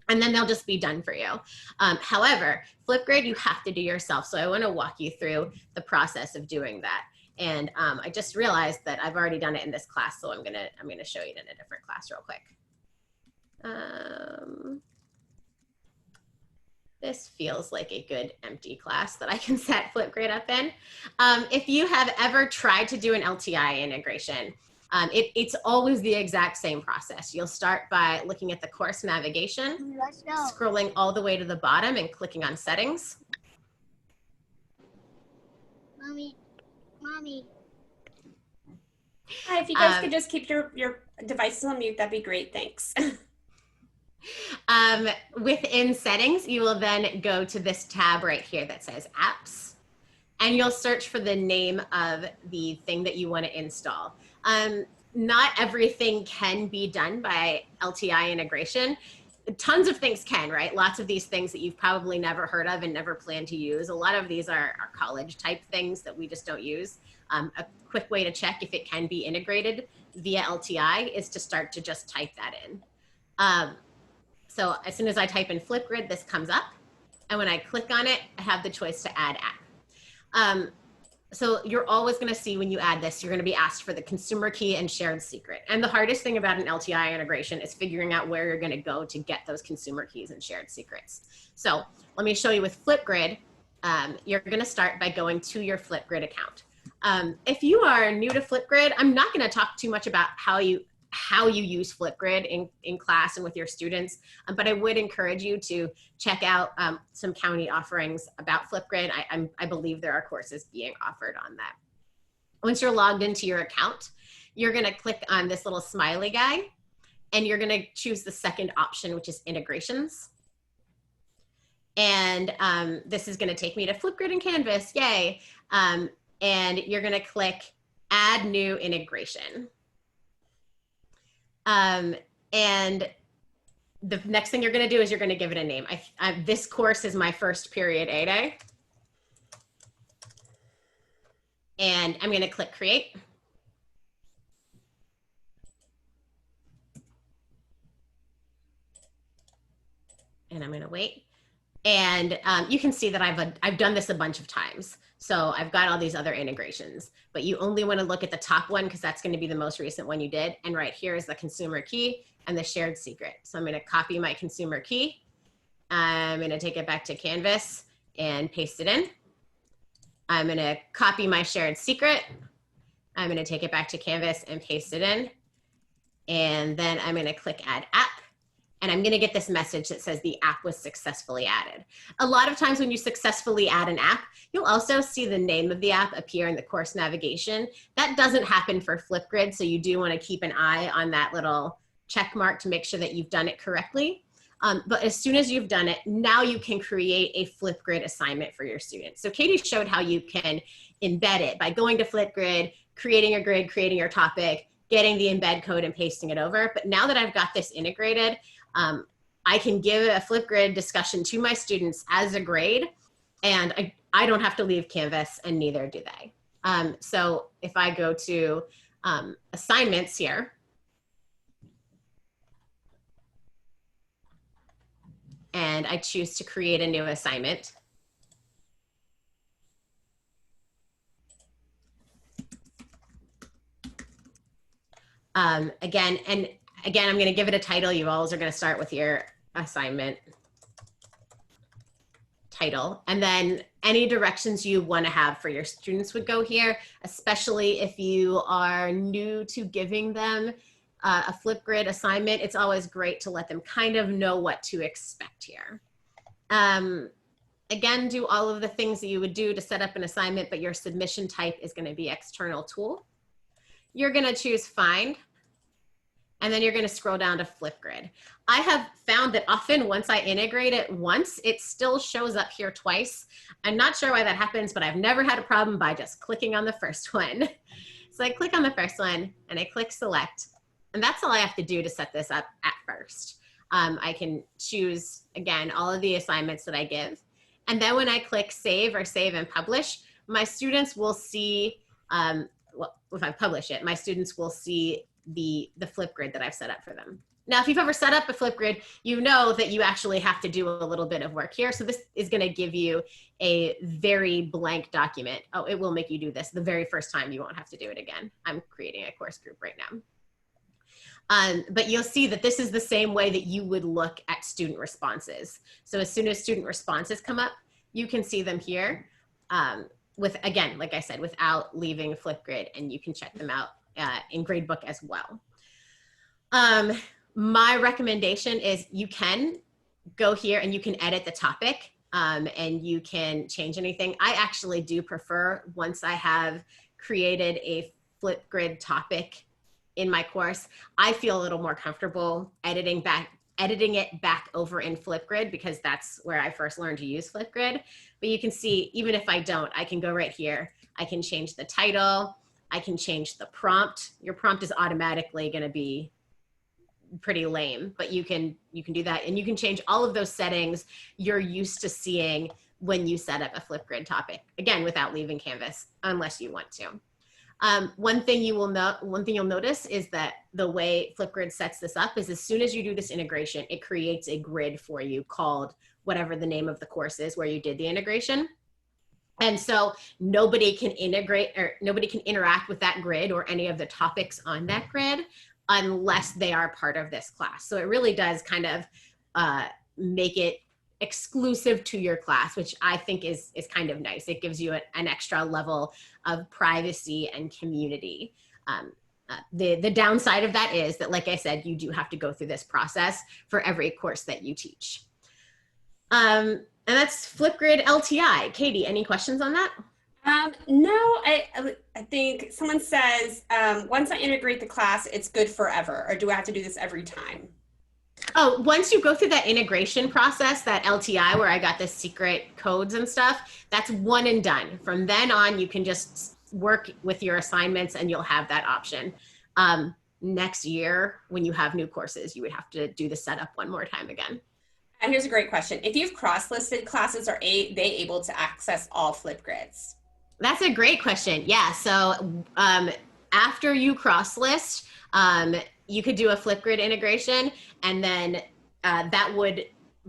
and then they'll just be done for you. However, Flipgrid you have to do yourself. So I want to walk you through the process of doing that. And I just realized that I've already done it in this class, so I'm gonna show you it in a different class real quick. This feels like a good empty class that I can set Flipgrid up in. If you have ever tried to do an LTI integration, it's always the exact same process. You'll start by looking at the course navigation, scrolling all the way to the bottom and clicking on settings. Mommy. Hi, if you guys could just keep your devices on mute, that'd be great, thanks. Within settings, you will then go to this tab right here that says apps, and you'll search for the name of the thing that you want to install. Not everything can be done by LTI integration. Tons of things can, right? Lots of these things that you've probably never heard of and never plan to use. A lot of these are college type things that we just don't use. A quick way to check if it can be integrated via LTI is to start to just type that in. So as soon as I type in Flipgrid, this comes up. And when I click on it, I have the choice to add app. So you're always going to see when you add this, you're going to be asked for the consumer key and shared secret. And the hardest thing about an LTI integration is figuring out where you're going to go to get those consumer keys and shared secrets. So let me show you with Flipgrid. You're going to start by going to your Flipgrid account. If you are new to Flipgrid, I'm not going to talk too much about how you use Flipgrid in class and with your students, but I would encourage you to check out some county offerings about Flipgrid. I believe there are courses being offered on that. Once you're logged into your account, you're gonna click on this little smiley guy, and you're gonna choose the second option, which is integrations. And this is gonna take me to Flipgrid and Canvas, yay. And you're gonna click add new integration. And the next thing you're going to do is you're going to give it a name. This course is my first period A day. And I'm going to click create. And I'm going to wait. And you can see that I've done this a bunch of times. So I've got all these other integrations, but you only want to look at the top one because that's going to be the most recent one you did. And right here is the consumer key and the shared secret. So I'm going to copy my consumer key. I'm going to take it back to Canvas and paste it in. I'm going to copy my shared secret. I'm going to take it back to Canvas and paste it in. And then I'm going to click add app. And I'm going to get this message that says the app was successfully added. A lot of times when you successfully add an app, you'll also see the name of the app appear in the course navigation. That doesn't happen for Flipgrid, so you do want to keep an eye on that little check mark to make sure that you've done it correctly. But as soon as you've done it, now you can create a Flipgrid assignment for your students. So Katie showed how you can embed it by going to Flipgrid, creating a grid, creating your topic, getting the embed code and pasting it over. But now that I've got this integrated, I can give a Flipgrid discussion to my students as a grade, and I don't have to leave Canvas, and neither do they. So if I go to assignments here, and I choose to create a new assignment, again, I'm going to give it a title. You always are going to start with your assignment title. And then any directions you want to have for your students would go here, especially if you are new to giving them a Flipgrid assignment. It's always great to let them kind of know what to expect here. Again, do all of the things that you would do to set up an assignment, but your submission type is going to be external tool. You're going to choose find. And then you're going to scroll down to Flipgrid. I have found that often once I integrate it once, it still shows up here twice. I'm not sure why that happens, but I've never had a problem by just clicking on the first one. So I click on the first one and I click select. And that's all I have to do to set this up at first. I can choose, again, all of the assignments that I give. And then when I click save or save and publish, my students will see, well, if I publish it, my students will see the Flipgrid that I've set up for them. Now, if you've ever set up a Flipgrid, you know that you actually have to do a little bit of work here. So this is going to give you a very blank document. Oh, it will make you do this the very first time. You won't have to do it again. I'm creating a course group right now. But you'll see that this is the same way that you would look at student responses. So as soon as student responses come up, you can see them here with, again, like I said, without leaving Flipgrid, and you can check them out in Gradebook as well. My recommendation is you can go here and you can edit the topic and you can change anything. I actually do prefer, once I have created a Flipgrid topic in my course, I feel a little more comfortable editing editing it back over in Flipgrid because that's where I first learned to use Flipgrid. But you can see, even if I don't, I can go right here. I can change the title. I can change the prompt. Your prompt is automatically going to be pretty lame, but you can do that, and you can change all of those settings you're used to seeing when you set up a Flipgrid topic, again, without leaving Canvas, unless you want to. One thing you'll notice is that the way Flipgrid sets this up is as soon as you do this integration, it creates a grid for you called whatever the name of the course is where you did the integration. And so nobody can interact with that grid or any of the topics on that grid unless they are part of this class. So it really does kind of make it exclusive to your class, which I think is kind of nice. It gives you an extra level of privacy and community. The downside of that is that, like I said, you do have to go through this process for every course that you teach. And that's Flipgrid LTI. Katie, any questions on that? No, I think someone says, once I integrate the class, it's good forever, or do I have to do this every time? Oh, once you go through that integration process, that LTI where I got the secret codes and stuff, that's one and done. From then on, you can just work with your assignments and you'll have that option. Next year, when you have new courses, you would have to do the setup one more time again. And here's a great question. If you've cross-listed classes, are they able to access all Flipgrids? That's a great question. Yeah, so after you cross-list, you could do a Flipgrid integration, and then that would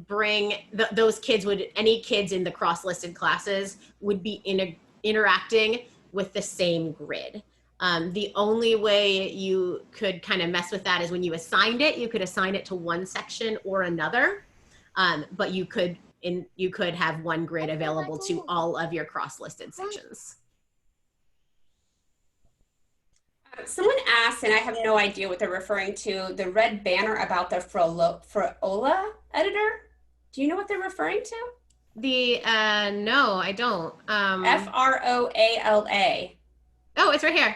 bring those kids any kids in the cross-listed classes would be interacting with the same grid. The only way you could kind of mess with that is when you assigned it, you could assign it to one section or another, but you could have one grid available to all of your cross-listed sections. Someone asked, and I have no idea what they're referring to, the red banner about the Frola editor. Do you know what they're referring to? No, I don't. F-R-O-A-L-A. Oh, it's right here.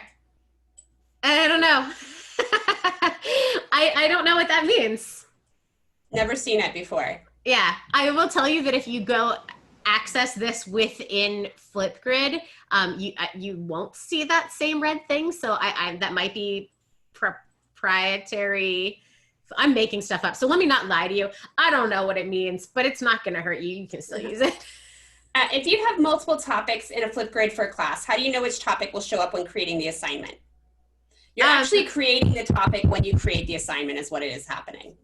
I don't know. I don't know what that means. Never seen it before. Yeah, I will tell you that if you go access this within Flipgrid, you won't see that same red thing. So that might be proprietary. I'm making stuff up. So let me not lie to you. I don't know what it means, but it's not going to hurt you. You can still use it. If you have multiple topics in a Flipgrid for a class, how do you know which topic will show up when creating the assignment? You're actually creating the topic when you create the assignment is what it is happening.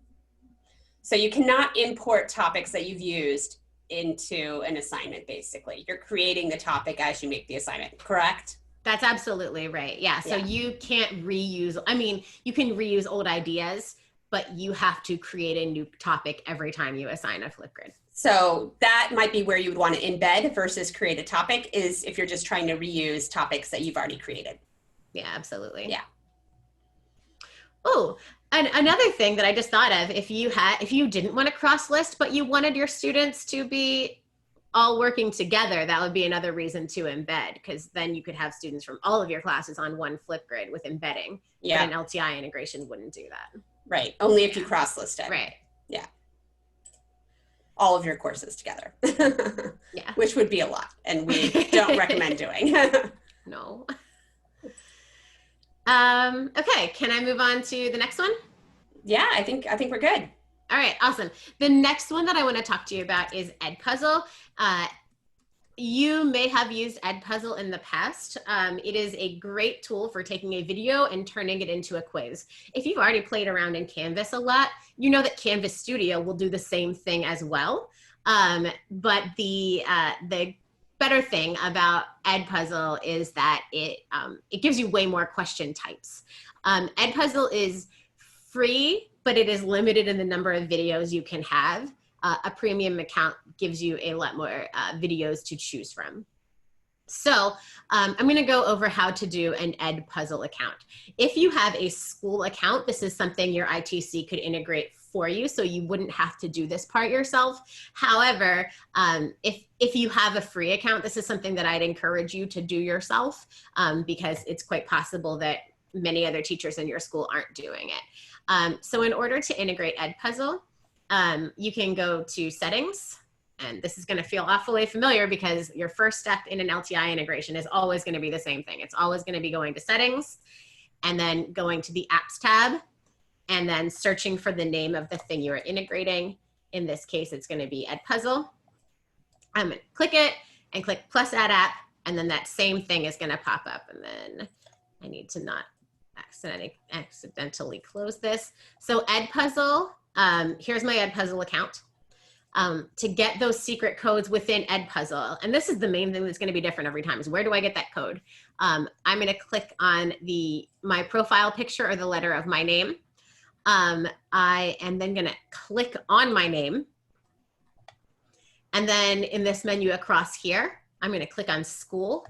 So you cannot import topics that you've used into an assignment, basically. You're creating the topic as you make the assignment, correct? That's absolutely right. Yeah, so you can't reuse, you can reuse old ideas, but you have to create a new topic every time you assign a Flipgrid. So that might be where you would want to embed versus create a topic, is if you're just trying to reuse topics that you've already created. Yeah, absolutely. Yeah. Oh, and another thing that I just thought of, if you didn't want to cross list, but you wanted your students to be all working together, that would be another reason to embed, because then you could have students from all of your classes on one Flipgrid with embedding. Yeah. But an LTI integration wouldn't do that. Right. Only if you cross list it. Right. Yeah. All of your courses together. Yeah. Which would be a lot, and we don't recommend doing. No. Okay, can I move on to the next one? Yeah, I think we're good. All right, awesome. The next one that I want to talk to you about is Edpuzzle. You may have used Edpuzzle in the past. It is a great tool for taking a video and turning it into a quiz. If you've already played around in Canvas a lot, you know that Canvas Studio will do the same thing as well. But the better thing about Edpuzzle is that it gives you way more question types. Edpuzzle is free, but it is limited in the number of videos you can have. A premium account gives you a lot more videos to choose from. So I'm going to go over how to do an Edpuzzle account. If you have a school account, this is something your ITC could integrate for you, so you wouldn't have to do this part yourself. However, if you have a free account, this is something that I'd encourage you to do yourself, because it's quite possible that many other teachers in your school aren't doing it. So in order to integrate Edpuzzle, You can go to settings, and this is going to feel awfully familiar because your first step in an LTI integration is always going to be the same thing. It's always going to be going to settings and then going to the apps tab and then searching for the name of the thing you're integrating. In this case, it's going to be Edpuzzle. I'm going to click it and click plus add app, and then that same thing is going to pop up. And then I need to not accidentally close this. So Edpuzzle, here's my Edpuzzle account. To get those secret codes within Edpuzzle, and this is the main thing that's going to be different every time, is where do I get that code? I'm going to click on my profile picture or the letter of my name. I am then going to click on my name. And then in this menu across here, I'm going to click on school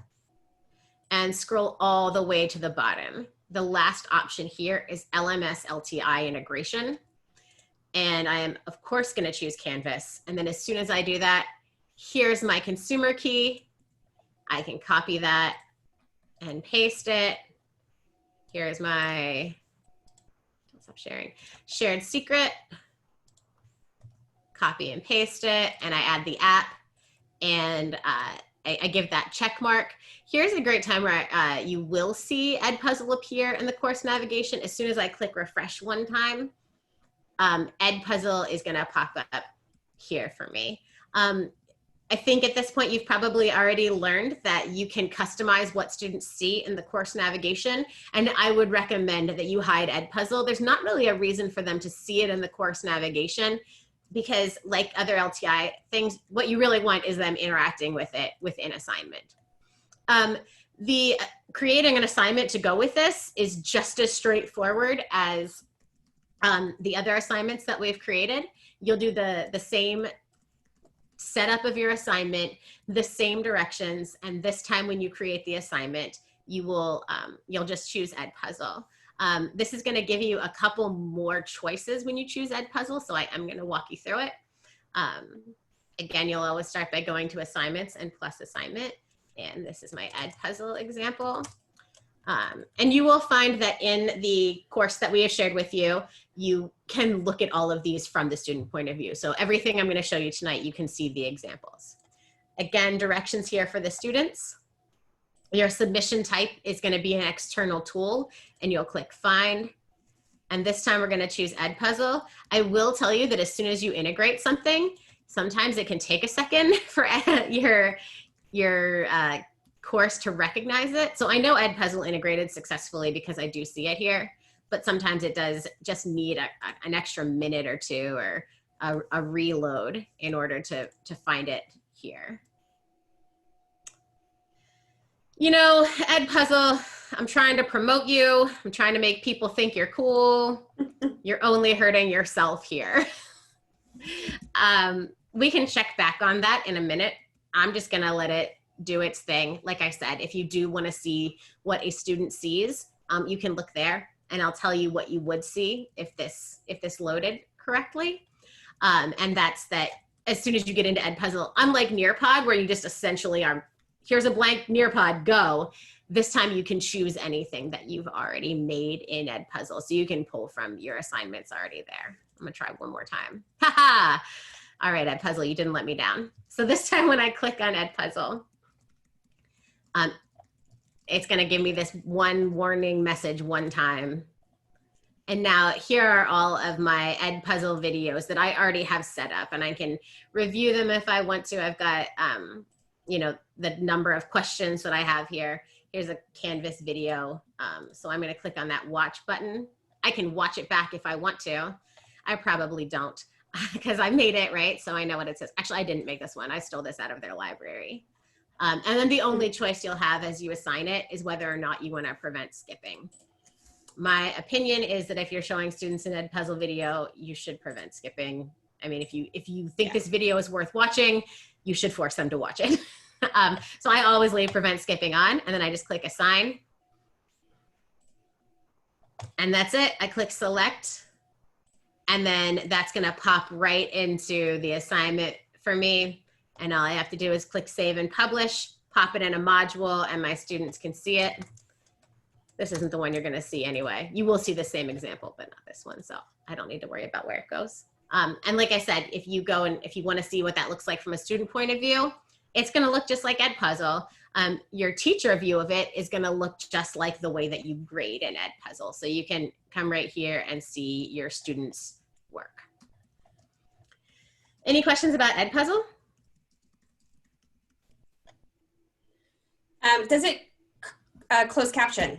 and scroll all the way to the bottom. The last option here is LMS LTI integration. And I am, of course, going to choose Canvas. And then as soon as I do that, here's my consumer key. I can copy that and paste it. Here's my, stop sharing, shared secret. Copy and paste it, and I add the app, and I give that check mark. Here's a great time where you will see Edpuzzle appear in the course navigation. As soon as I click refresh one time, Edpuzzle is going to pop up here for me. I think at this point you've probably already learned that you can customize what students see in the course navigation, and I would recommend that you hide Edpuzzle. There's not really a reason for them to see it in the course navigation, because like other LTI things, what you really want is them interacting with it within assignment. Creating an assignment to go with this is just as straightforward as the other assignments that we've created. You'll do the same setup of your assignment, the same directions, and this time when you create the assignment, you'll just choose Edpuzzle. This is going to give you a couple more choices when you choose Edpuzzle, so I'm going to walk you through it. Again, you'll always start by going to assignments and plus assignment, and this is my Edpuzzle example. And you will find that in the course that we have shared with you, you can look at all of these from the student point of view. So everything I'm going to show you tonight, you can see the examples. Again, directions here for the students. Your submission type is going to be an external tool, and you'll click find. And this time we're going to choose Edpuzzle. I will tell you that as soon as you integrate something, sometimes it can take a second for your course to recognize it. So I know Edpuzzle integrated successfully because I do see it here, but sometimes it does just need an extra minute or two or a reload in order to find it here. You know, Edpuzzle, I'm trying to promote you. I'm trying to make people think you're cool. You're only hurting yourself here. We can check back on that in a minute. I'm just gonna let it do its thing. Like I said, if you do wanna see what a student sees, you can look there and I'll tell you what you would see if this loaded correctly. And that's that as soon as you get into Edpuzzle, unlike Nearpod where you just essentially are, here's a blank Nearpod, go. This time you can choose anything that you've already made in Edpuzzle. So you can pull from your assignments already there. I'm gonna try one more time. Haha! All right, Edpuzzle, you didn't let me down. So this time when I click on Edpuzzle, it's gonna give me this one warning message one time. And now here are all of my Edpuzzle videos that I already have set up, and I can review them if I want to. I've got, you know, the number of questions that I have here. Here's a Canvas video. So I'm gonna click on that watch button. I can watch it back if I want to. I probably don't because I made it, right? So I know what it says. Actually, I didn't make this one. I stole this out of their library. And then the only choice you'll have as you assign it is whether or not you wanna prevent skipping. My opinion is that if you're showing students an Edpuzzle video, you should prevent skipping. I mean, if you think this video is worth watching, you should force them to watch it. So I always leave prevent skipping on, and then I just click assign. And that's it. I click select, and then that's gonna pop right into the assignment for me. And all I have to do is click save and publish, pop it in a module, and my students can see it. This isn't the one you're gonna see anyway. You will see the same example, but not this one, so I don't need to worry about where it goes. And like I said, if you go and if you want to see what that looks like from a student point of view, it's going to look just like Edpuzzle. Your teacher view of it is going to look just like the way that you grade in Edpuzzle. So you can come right here and see your students' work. Any questions about Edpuzzle? Does it close caption?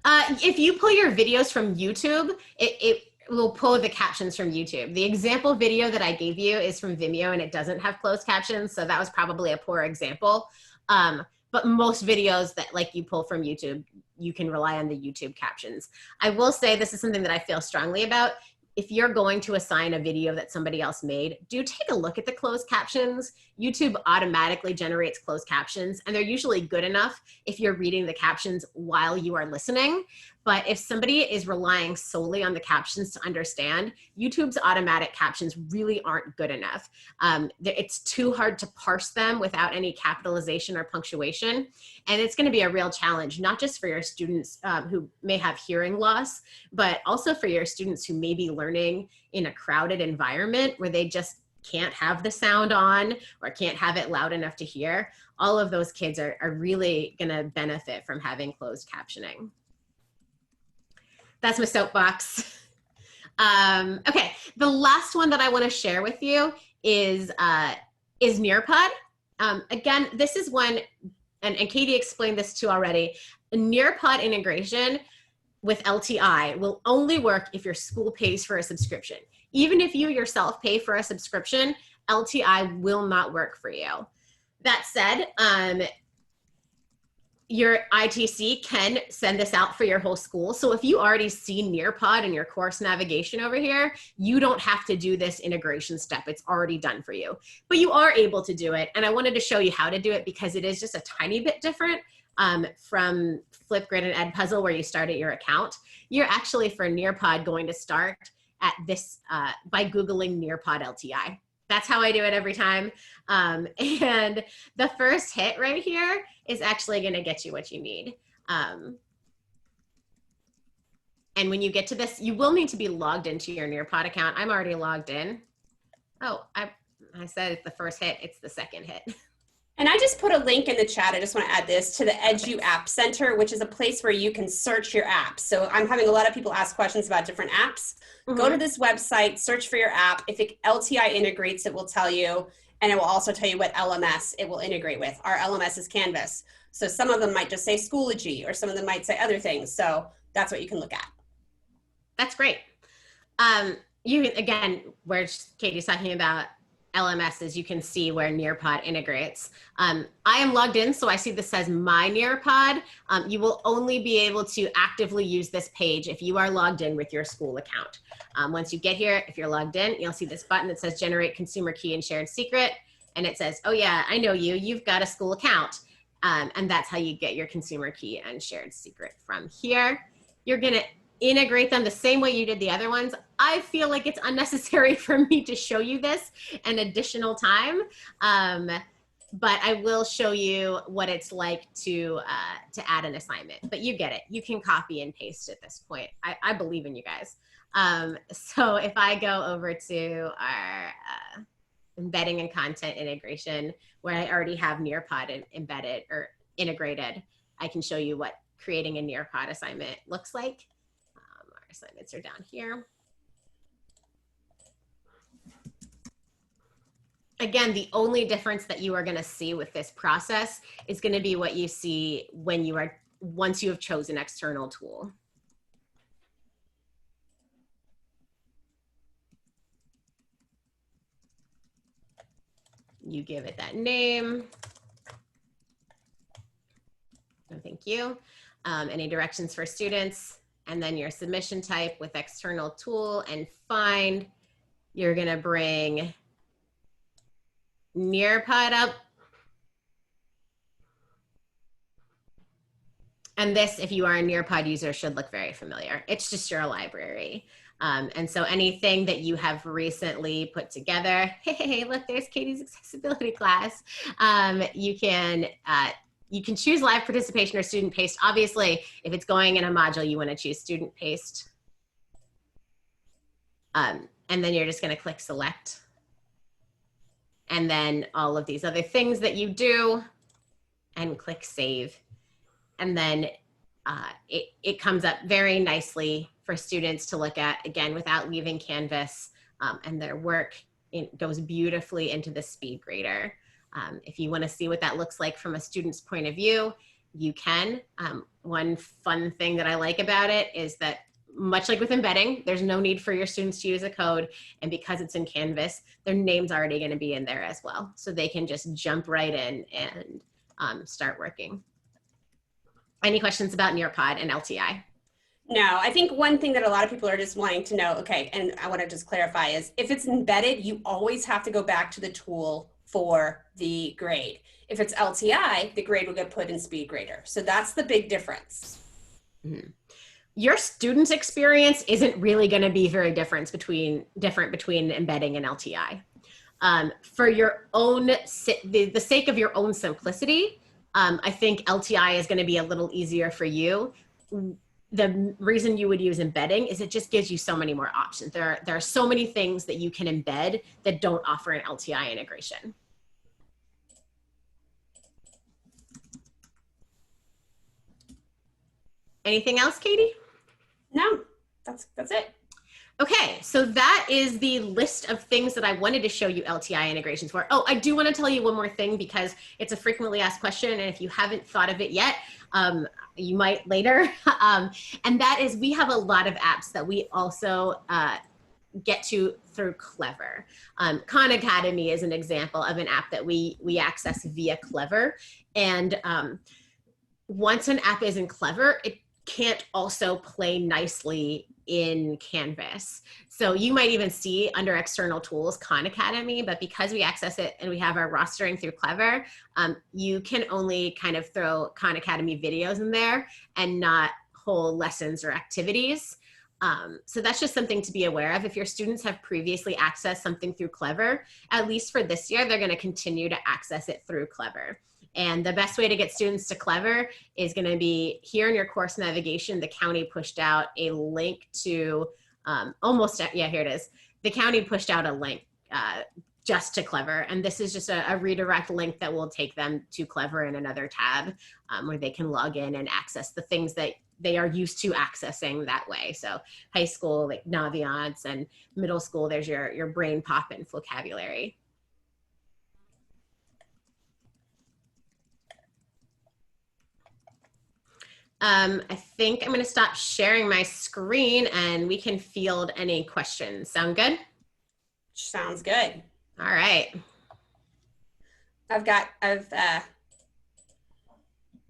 If you pull your videos from YouTube, it will pull the captions from YouTube. The example video that I gave you is from Vimeo and it doesn't have closed captions, so that was probably a poor example. But most videos that like you pull from YouTube, you can rely on the YouTube captions. I will say this is something that I feel strongly about. If you're going to assign a video that somebody else made, do take a look at the closed captions. YouTube automatically generates closed captions, and they're usually good enough if you're reading the captions while you are listening. But if somebody is relying solely on the captions to understand, YouTube's automatic captions really aren't good enough. It's too hard to parse them without any capitalization or punctuation. And it's going to be a real challenge, not just for your students who may have hearing loss, but also for your students who may be learning in a crowded environment where they just can't have the sound on or can't have it loud enough to hear. All of those kids are really going to benefit from having closed captioning. That's my soapbox. Okay, the last one that I want to share with you is Nearpod. Again, this is one, and Katie explained this too already. Nearpod integration with LTI will only work if your school pays for a subscription. Even if you yourself pay for a subscription, LTI will not work for you. That said, your ITC can send this out for your whole school. So if you already see Nearpod in your course navigation over here, you don't have to do this integration step. It's already done for you, but you are able to do it. And I wanted to show you how to do it because it is just a tiny bit different from Flipgrid and Edpuzzle where you start at your account. You're actually for Nearpod going to start at this by Googling Nearpod LTI. That's how I do it every time. And the first hit right here is actually going to get you what you need. And when you get to this, you will need to be logged into your Nearpod account. I'm already logged in. Oh, I said it's the first hit. It's the second hit. And I just put a link in the chat. I just want to add this to the Edu App Center, which is a place where you can search your apps. So I'm having a lot of people ask questions about different apps. Mm-hmm. Go to this website, search for your app. If it LTI integrates, it will tell you, and it will also tell you what LMS it will integrate with. Our LMS is Canvas. So some of them might just say Schoology, or some of them might say other things. So that's what you can look at. That's great. You again, where Katie's talking about LMSs, you can see where Nearpod integrates. I am logged in, so I see this says My Nearpod. You will only be able to actively use this page if you are logged in with your school account. Once you get here, if you're logged in, you'll see this button that says Generate Consumer Key and Shared Secret. And it says, oh yeah, I know you, you've got a school account. And that's how you get your consumer key and shared secret from here. You're gonna integrate them the same way you did the other ones. I feel like it's unnecessary for me to show you this an additional time, but I will show you what it's like to add an assignment. But you get it. You can copy and paste at this point. I believe in you guys. So if I go over to our embedding and content integration, where I already have Nearpod embedded or integrated, I can show you what creating a Nearpod assignment looks like. Assignments are down here. Again, the only difference that you are going to see with this process is going to be what you see when you are, once you have chosen external tool. You give it that name. No, thank you. Any directions for students? And then your submission type with external tool and find, you're gonna bring Nearpod up. And this, if you are a Nearpod user, should look very familiar. It's just your library. And so anything that you have recently put together, hey, look, there's Katie's accessibility class. You can choose live participation or student paced. Obviously, if it's going in a module, you want to choose student paced. And then you're just going to click select. And then all of these other things that you do, and click save. And then it comes up very nicely for students to look at, again, without leaving Canvas, and their work goes beautifully into the Speedgrader. If you want to see what that looks like from a student's point of view, you can. One fun thing that I like about it is that, much like with embedding, there's no need for your students to use a code. And because it's in Canvas, their name's already going to be in there as well. So they can just jump right in and start working. Any questions about Nearpod and LTI? No, I think one thing that a lot of people are just wanting to know, okay, and I want to just clarify, is if it's embedded, you always have to go back to the tool for the grade. If it's LTI, the grade will get put in Speedgrader. So that's the big difference. Mm-hmm. Your student's experience isn't really going to be very different between embedding and LTI. For your own, the sake of your own simplicity, I think LTI is going to be a little easier for you. The reason you would use embedding is it just gives you so many more options. There are so many things that you can embed that don't offer an LTI integration. Anything else, Katie? No, that's it. Okay, so that is the list of things that I wanted to show you LTI integrations for. Oh, I do want to tell you one more thing because it's a frequently asked question, and if you haven't thought of it yet, you might later. And that is, we have a lot of apps that we also get to through Clever. Khan Academy is an example of an app that we access via Clever. And once an app is in Clever, it can't also play nicely in Canvas. So you might even see under external tools Khan Academy, but because we access it and we have our rostering through Clever, you can only kind of throw Khan Academy videos in there and not whole lessons or activities. So that's just something to be aware of. If your students have previously accessed something through Clever, at least for this year, they're going to continue to access it through Clever. And the best way to get students to Clever is going to be here in your course navigation. The county pushed out a link to here it is. The county pushed out a link just to Clever. And this is just a redirect link that will take them to Clever in another tab where they can log in and access the things that they are used to accessing that way. So high school, like Naviance, and middle school, there's your brain pop and vocabulary. I think I'm going to stop sharing my screen and we can field any questions. Sound good? Sounds good. All right. I've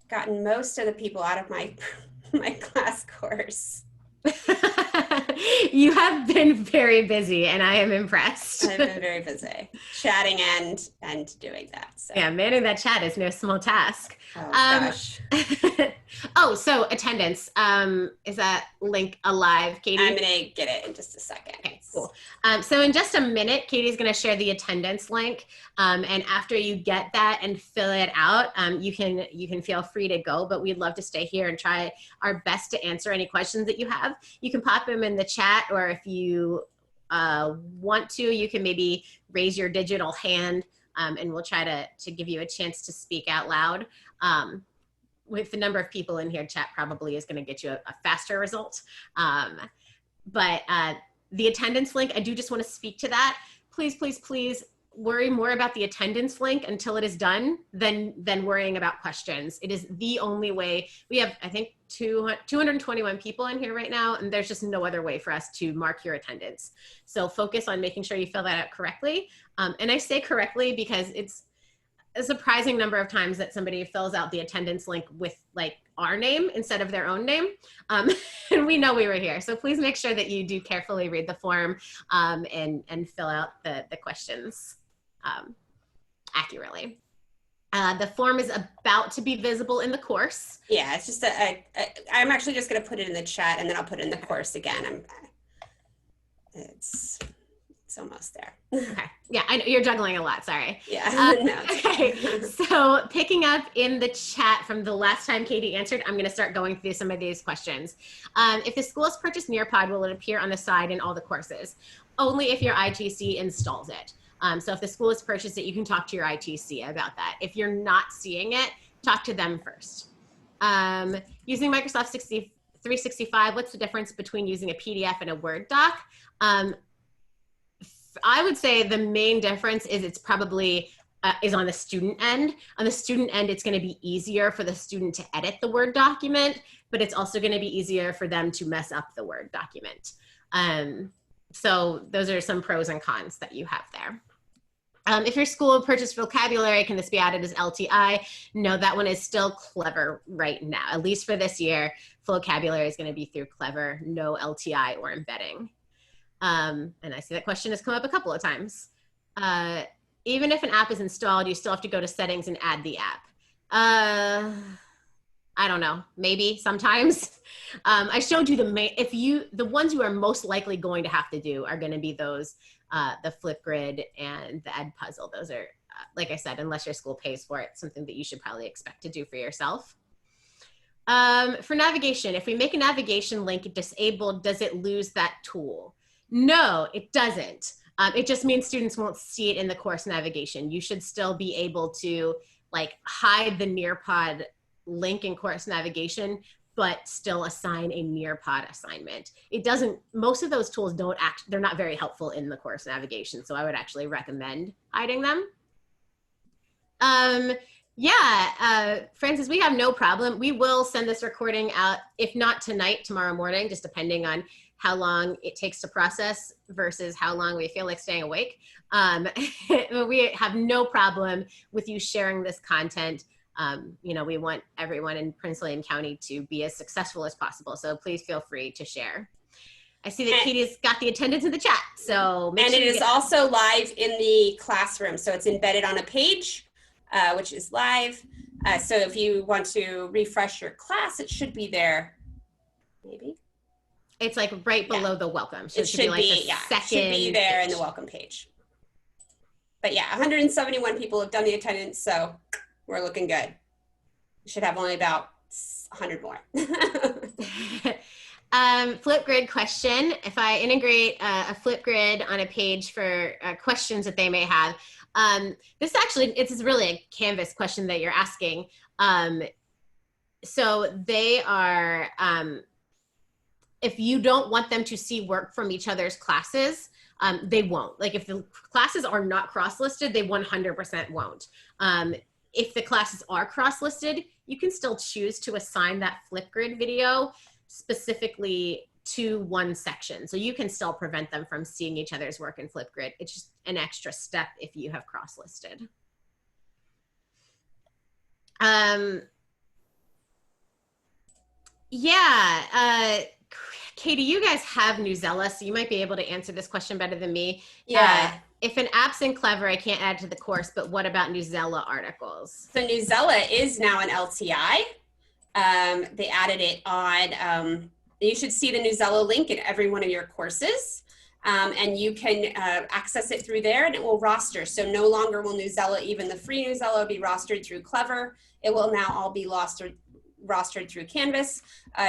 gotten most of the people out of my class course. You have been very busy and I am impressed. I've been very busy chatting and doing that. So. Yeah, managing that chat is no small task. Oh, gosh. Oh, so attendance. Is that link alive, Katie? I'm going to get it in just a second. Okay, cool. So in just a minute, Katie's going to share the attendance link. And after you get that and fill it out, you can feel free to go, but we'd love to stay here and try our best to answer any questions that you have. You can pop them in the chat, or if you want to, you can maybe raise your digital hand, and we'll try to give you a chance to speak out loud. With the number of people in here, chat probably is going to get you a faster result. But the attendance link, I do just want to speak to that. Please, please, please worry more about the attendance link until it is done than worrying about questions. It is the only way. We have, I think, 221 people in here right now, and there's just no other way for us to mark your attendance. So focus on making sure you fill that out correctly. And I say correctly because it's a surprising number of times that somebody fills out the attendance link with like our name instead of their own name. And we know we were here. So please make sure that you do carefully read the form and fill out the questions accurately. The form is about to be visible in the course. Yeah, it's just I'm actually just going to put it in the chat and then I'll put it in the course again. It's It's almost there. Okay. Yeah, I know you're juggling a lot. Sorry. Yeah. No, okay. So picking up in the chat from the last time Katie answered, I'm going to start going through some of these questions. If the school has purchased Nearpod, will it appear on the side in all the courses? Only if your ITC installs it. So if the school has purchased it, you can talk to your ITC about that. If you're not seeing it, talk to them first. Using Microsoft 365, what's the difference between using a PDF and a Word doc? I would say the main difference is it's probably is on the student end. On the student end, it's going to be easier for the student to edit the Word document, but it's also going to be easier for them to mess up the Word document. So those are some pros and cons that you have there. If your school purchased vocabulary, can this be added as LTI? No, that one is still Clever right now. At least for this year, vocabulary is going to be through Clever, no LTI or embedding. And I see that question has come up a couple of times. Even if an app is installed, you still have to go to settings and add the app. I don't know, maybe sometimes. I showed you the ones you are most likely going to have to do are going to be those, the Flipgrid and the Edpuzzle. Those are, like I said, unless your school pays for it, something that you should probably expect to do for yourself. For navigation, if we make a navigation link disabled, does it lose that tool? No, it doesn't. It just means students won't see it in the course navigation. You should still be able to like hide the Nearpod link in course navigation, but still assign a Nearpod assignment. It doesn't, most of those tools they're not very helpful in the course navigation. So I would actually recommend hiding them. Francis, we have no problem. We will send this recording out, if not tonight, tomorrow morning, just depending on how long it takes to process versus how long we feel like staying awake. We have no problem with you sharing this content. We want everyone in Prince William County to be as successful as possible. So please feel free to share. I see that Katie's got the attendance in the chat. So it is also live in the classroom. So it's embedded on a page, which is live. So if you want to refresh your class, it should be there, maybe. It's like right below the welcome. So it should be like the second it should be there page. In the welcome page. But yeah, 171 people have done the attendance, so we're looking good. We should have only about 100 more. Flipgrid question. If I integrate a Flipgrid on a page for questions that they may have, it's really a Canvas question that you're asking. So they are, if you don't want them to see work from each other's classes, they won't. Like if the classes are not cross-listed, they 100% won't. If the classes are cross-listed, you can still choose to assign that Flipgrid video specifically to one section. So you can still prevent them from seeing each other's work in Flipgrid. It's just an extra step if you have cross-listed. Katie, you guys have Newsela, so you might be able to answer this question better than me. Yeah. If an app's in Clever, I can't add to the course, but what about Newsela articles? So Newsela is now an LTI. They added it on, you should see the Newsela link in every one of your courses. And you can access it through there and it will roster. So no longer will Newsela, even the free Newsela, be rostered through Clever. It will now all be rostered through Canvas.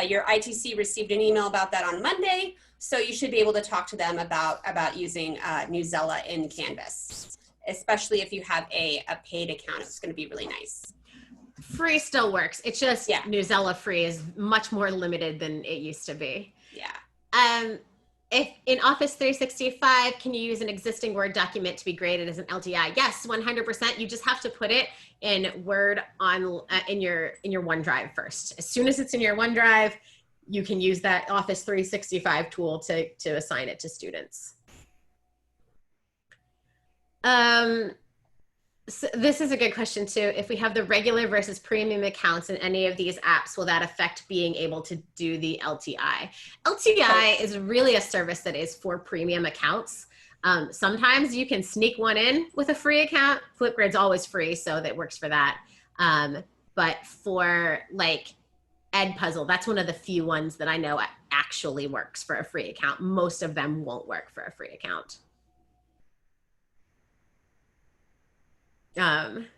Your ITC received an email about that on Monday. So you should be able to talk to them about using Newsela in Canvas, especially if you have a paid account. It's going to be really nice. Free still works. It's just Newsela free is much more limited than it used to be. Yeah. If in Office 365, can you use an existing Word document to be graded as an LTI? Yes, 100%. You just have to put it in Word in your OneDrive first. As soon as it's in your OneDrive, you can use that Office 365 tool to assign it to students. So this is a good question too. If we have the regular versus premium accounts in any of these apps, will that affect being able to do the LTI? LTI is really a service that is for premium accounts. Sometimes you can sneak one in with a free account. Flipgrid's always free, so that works for that. But for like Edpuzzle, that's one of the few ones that I know actually works for a free account. Most of them won't work for a free account. Then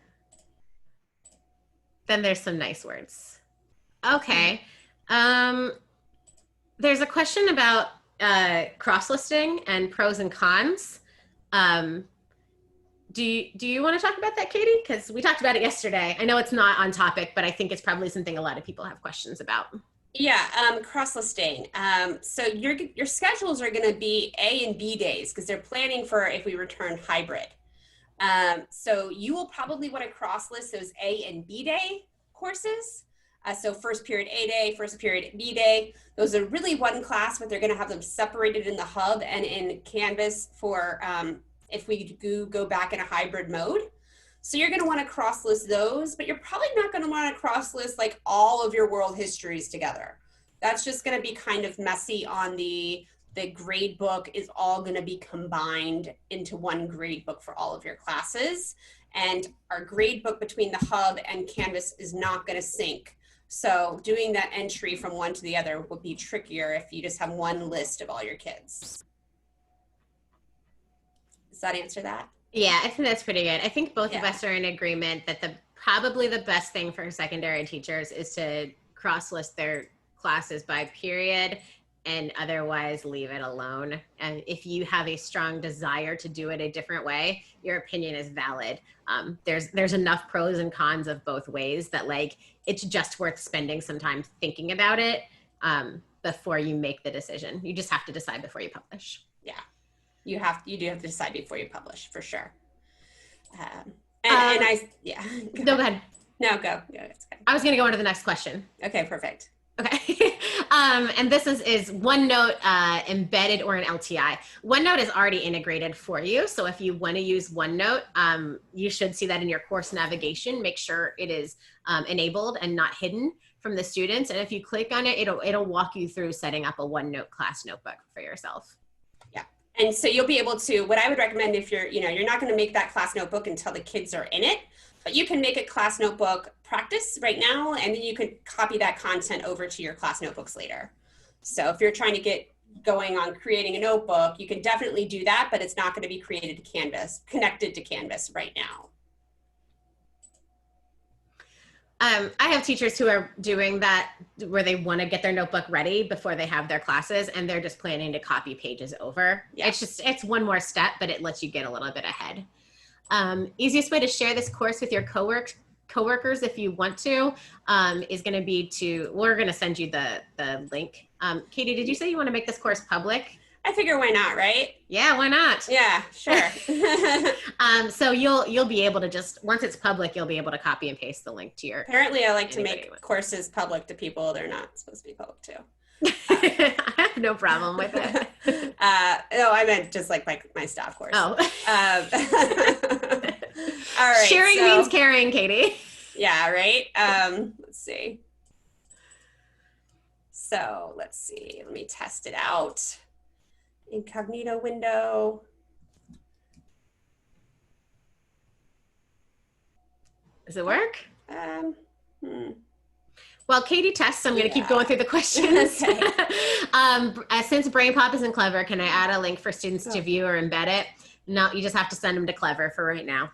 there's some nice words. Okay. There's a question about cross-listing and pros and cons. Do you want to talk about that, Katie? Because we talked about it yesterday. I know it's not on topic, but I think it's probably something a lot of people have questions about. Yeah, cross-listing. So your schedules are going to be A and B days because they're planning for if we return hybrid. So you will probably want to cross-list those A and B day courses. So first period A day, first period B day. Those are really one class, but they're going to have them separated in the hub and in Canvas for if we do go back in a hybrid mode. So you're going to want to cross-list those, but you're probably not going to want to cross-list like all of your world histories together. That's just going to be kind of messy on the grade book is all going to be combined into one grade book for all of your classes. And our grade book between the hub and Canvas is not going to sync. So doing that entry from one to the other would be trickier if you just have one list of all your kids. Does that answer that? Yeah, I think that's pretty good. I think both of us are in agreement that probably the best thing for secondary teachers is to cross-list their classes by period and otherwise leave it alone. And if you have a strong desire to do it a different way, your opinion is valid. There's enough pros and cons of both ways that like it's just worth spending some time thinking about it before you make the decision. You just have to decide before you publish. Yeah. You do have to decide before you publish, for sure. No, go ahead. No, go. Yeah, it's okay. I was going to go on to the next question. Okay, perfect. Okay. And this is OneNote embedded or an LTI. OneNote is already integrated for you. So if you want to use OneNote, you should see that in your course navigation. Make sure it is enabled and not hidden from the students. And if you click on it, it'll walk you through setting up a OneNote class notebook for yourself. And so you'll be able to, what I would recommend if you're not going to make that class notebook until the kids are in it, but you can make a class notebook practice right now, and then you could copy that content over to your class notebooks later. So if you're trying to get going on creating a notebook, you can definitely do that, but it's not going to be connected to Canvas right now. I have teachers who are doing that where they want to get their notebook ready before they have their classes and they're just planning to copy pages over. Yeah. It's one more step, but it lets you get a little bit ahead. Easiest way to share this course with your coworkers if you want to is going to be we're going to send you the link. Katie, did you say you want to make this course public? I figure why not, right? Yeah, why not? Yeah, sure. So you'll be able to once it's public, you'll be able to copy and paste the link to your. Apparently, I like to make courses public to people they're not supposed to be public to. I have no problem with it. No, I meant just like my staff course. Oh. All right. Sharing means caring, Katie. Yeah, right? Let's see. So let's see. Let me test it out. Incognito window. Does it work? While Katie tests, I'm going to keep going through the questions. Okay. Since BrainPop isn't Clever, can I add a link for students to view or embed it? No, you just have to send them to Clever for right now.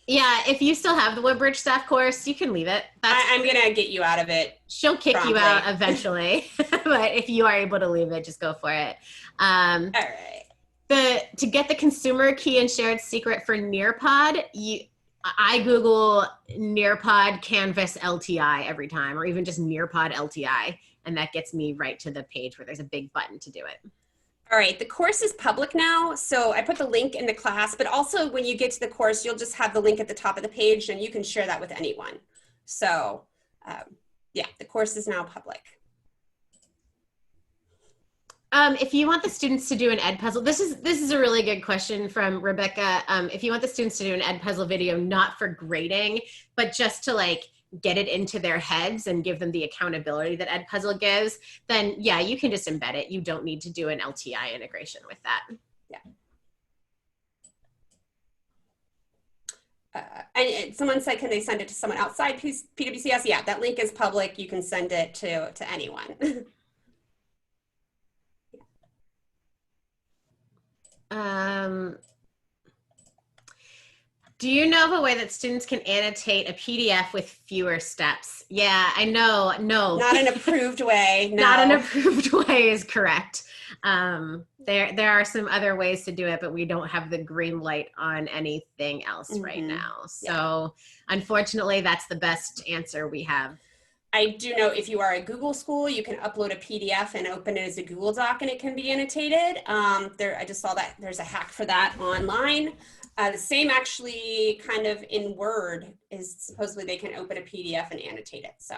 Yeah, if you still have the Woodbridge staff course, you can leave it. I'm going to get you out of it. She'll kick you out eventually. But if you are able to leave it, just go for it. All right. To get the consumer key and shared secret for Nearpod, I Google Nearpod Canvas LTI every time, or even just Nearpod LTI, and that gets me right to the page where there's a big button to do it. All right, the course is public now, so I put the link in the class, but also when you get to the course, you'll just have the link at the top of the page and you can share that with anyone. So yeah, the course is now public. If you want the students to do an Edpuzzle, this is a really good question from Rebecca. If you want the students to do an Edpuzzle video, not for grading, but just to like get it into their heads and give them the accountability that Edpuzzle gives, then yeah, you can just embed it. You don't need to do an LTI integration with that. Yeah. And someone said, can they send it to someone outside PWCS? Yeah, that link is public. You can send it to anyone. Do you know of a way that students can annotate a PDF with fewer steps? Yeah, I know. No. Not an approved way. No. Not an approved way is correct. There are some other ways to do it, but we don't have the green light on anything else right now. So unfortunately, that's the best answer we have. I do know if you are a Google school, you can upload a PDF and open it as a Google Doc and it can be annotated. I just saw that there's a hack for that online. The same actually kind of in Word is supposedly they can open a PDF and annotate it. So.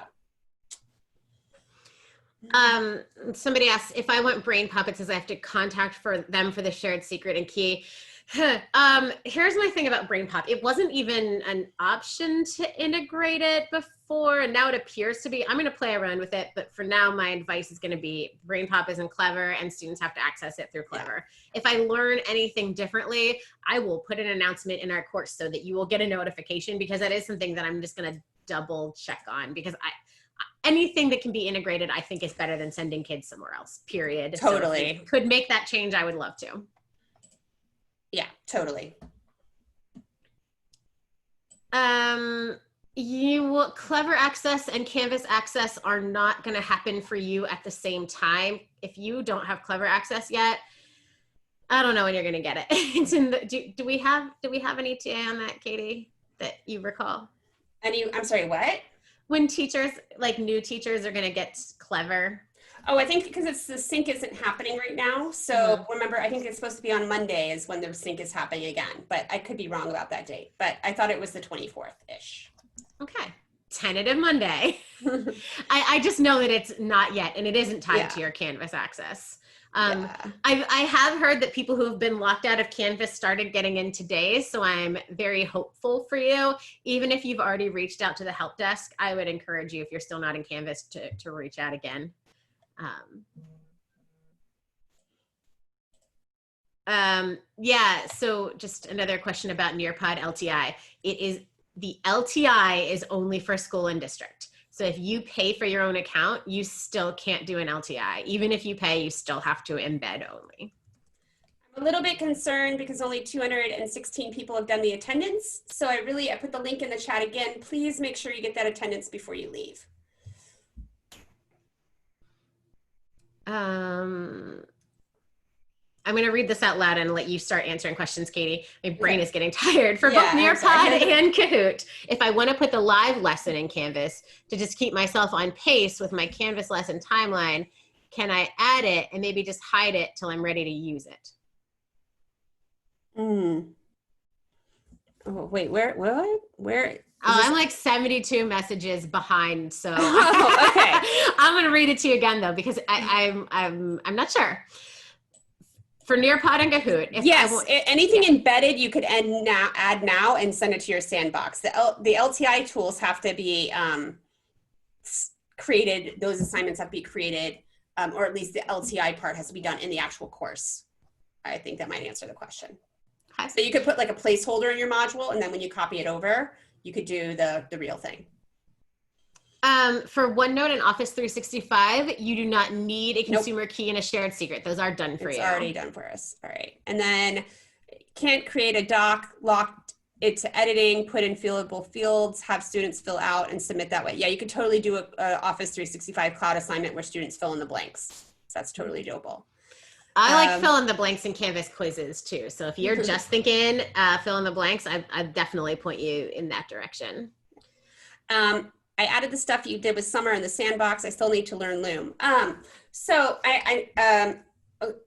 Somebody asked if I want brain puppets, does I have to contact them for the shared secret and key? Here's my thing about brain pop. It wasn't even an option to integrate it before, and now it appears to be. I'm going to play around with it, but for now, my advice is going to be brain pop isn't Clever, and students have to access it through Clever. Yeah. If I learn anything differently, I will put an announcement in our course so that you will get a notification, because that is something that I'm just going to double check on, because anything that can be integrated, I think, is better than sending kids somewhere else, period. Totally. So if you could make that change, I would love to. Yeah, totally. Clever access and Canvas access are not going to happen for you at the same time. If you don't have Clever access yet, I don't know when you're going to get it. It's in the, do we have an ETA on that, Katie, that you recall? I'm sorry, what? When teachers, like new teachers, are going to get Clever. Oh, I think because the sync isn't happening right now. So remember, I think it's supposed to be on Monday is when the sync is happening again, but I could be wrong about that date, but I thought it was the 24th-ish. Okay. Tentative Monday. I just know that it's not yet, and it isn't tied to your Canvas access. I have heard that people who have been locked out of Canvas started getting in today, so I'm very hopeful for you. Even if you've already reached out to the help desk, I would encourage you, if you're still not in Canvas, to reach out again. So just another question about Nearpod LTI. The LTI is only for school and district. So if you pay for your own account, you still can't do an LTI. Even if you pay, you still have to embed only. I'm a little bit concerned because only 216 people have done the attendance. So I put the link in the chat again. Please make sure you get that attendance before you leave. I'm going to read this out loud and let you start answering questions, Katie. My brain is getting tired. For both Nearpod and Kahoot, if I want to put the live lesson in Canvas to just keep myself on pace with my Canvas lesson timeline, can I add it and maybe just hide it till I'm ready to use it? Oh, wait, where? I'm like 72 messages behind, so okay. I'm going to read it to you again though, because I'm not sure. For Nearpod and Kahoot, anything embedded, you could add now and send it to your sandbox. The LTI tools have to be created. Those assignments have to be created, or at least the LTI part has to be done in the actual course. I think that might answer the question. Okay. So you could put like a placeholder in your module, and then when you copy it over, you could do the real thing. For OneNote and Office 365, you do not need a consumer key and a shared secret. Those are done for you. It's already done for us. All right. And then can't create a doc, lock it to editing, put in fillable fields, have students fill out and submit that way. Yeah, you could totally do a Office 365 cloud assignment where students fill in the blanks. So that's totally doable. I like fill in the blanks in Canvas quizzes too. So if you're just thinking fill in the blanks, I'd definitely point you in that direction. I added the stuff you did with Summer in the sandbox. I still need to learn Loom. So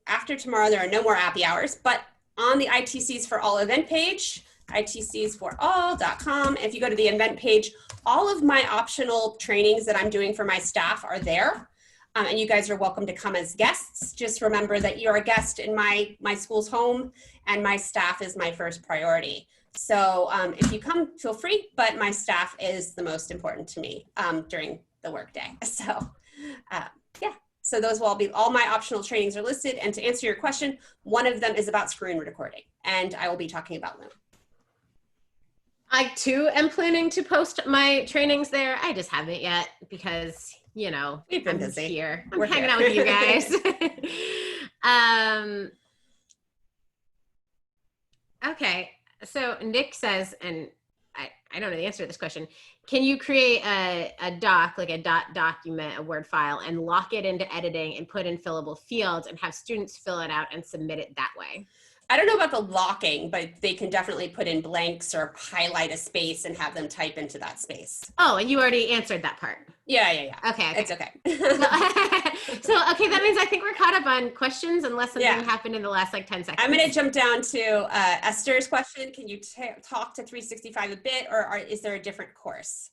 after tomorrow, there are no more happy hours, but on the ITCs for All event page, ITCsforall.com, if you go to the event page, all of my optional trainings that I'm doing for my staff are there. And you guys are welcome to come as guests. Just remember that you're a guest in my school's home, and my staff is my first priority. So if you come, feel free, but my staff is the most important to me during the workday. So so those will all be, all my optional trainings are listed. And to answer your question, one of them is about screen recording, and I will be talking about Loom. I too am planning to post my trainings there. I just haven't yet because, you know, we've been busy here. We're hanging out with you guys. Okay. So Nick says, and I don't know the answer to this question. Can you create a doc, like a document, a Word file, and lock it into editing and put in fillable fields and have students fill it out and submit it that way? I don't know about the locking, but they can definitely put in blanks or highlight a space and have them type into that space. Oh, and you already answered that part. Yeah. Okay. It's okay. So, okay, that means I think we're caught up on questions unless something happened in the last like 10 seconds. I'm going to jump down to Esther's question. Can you talk to 365 a bit, or is there a different course?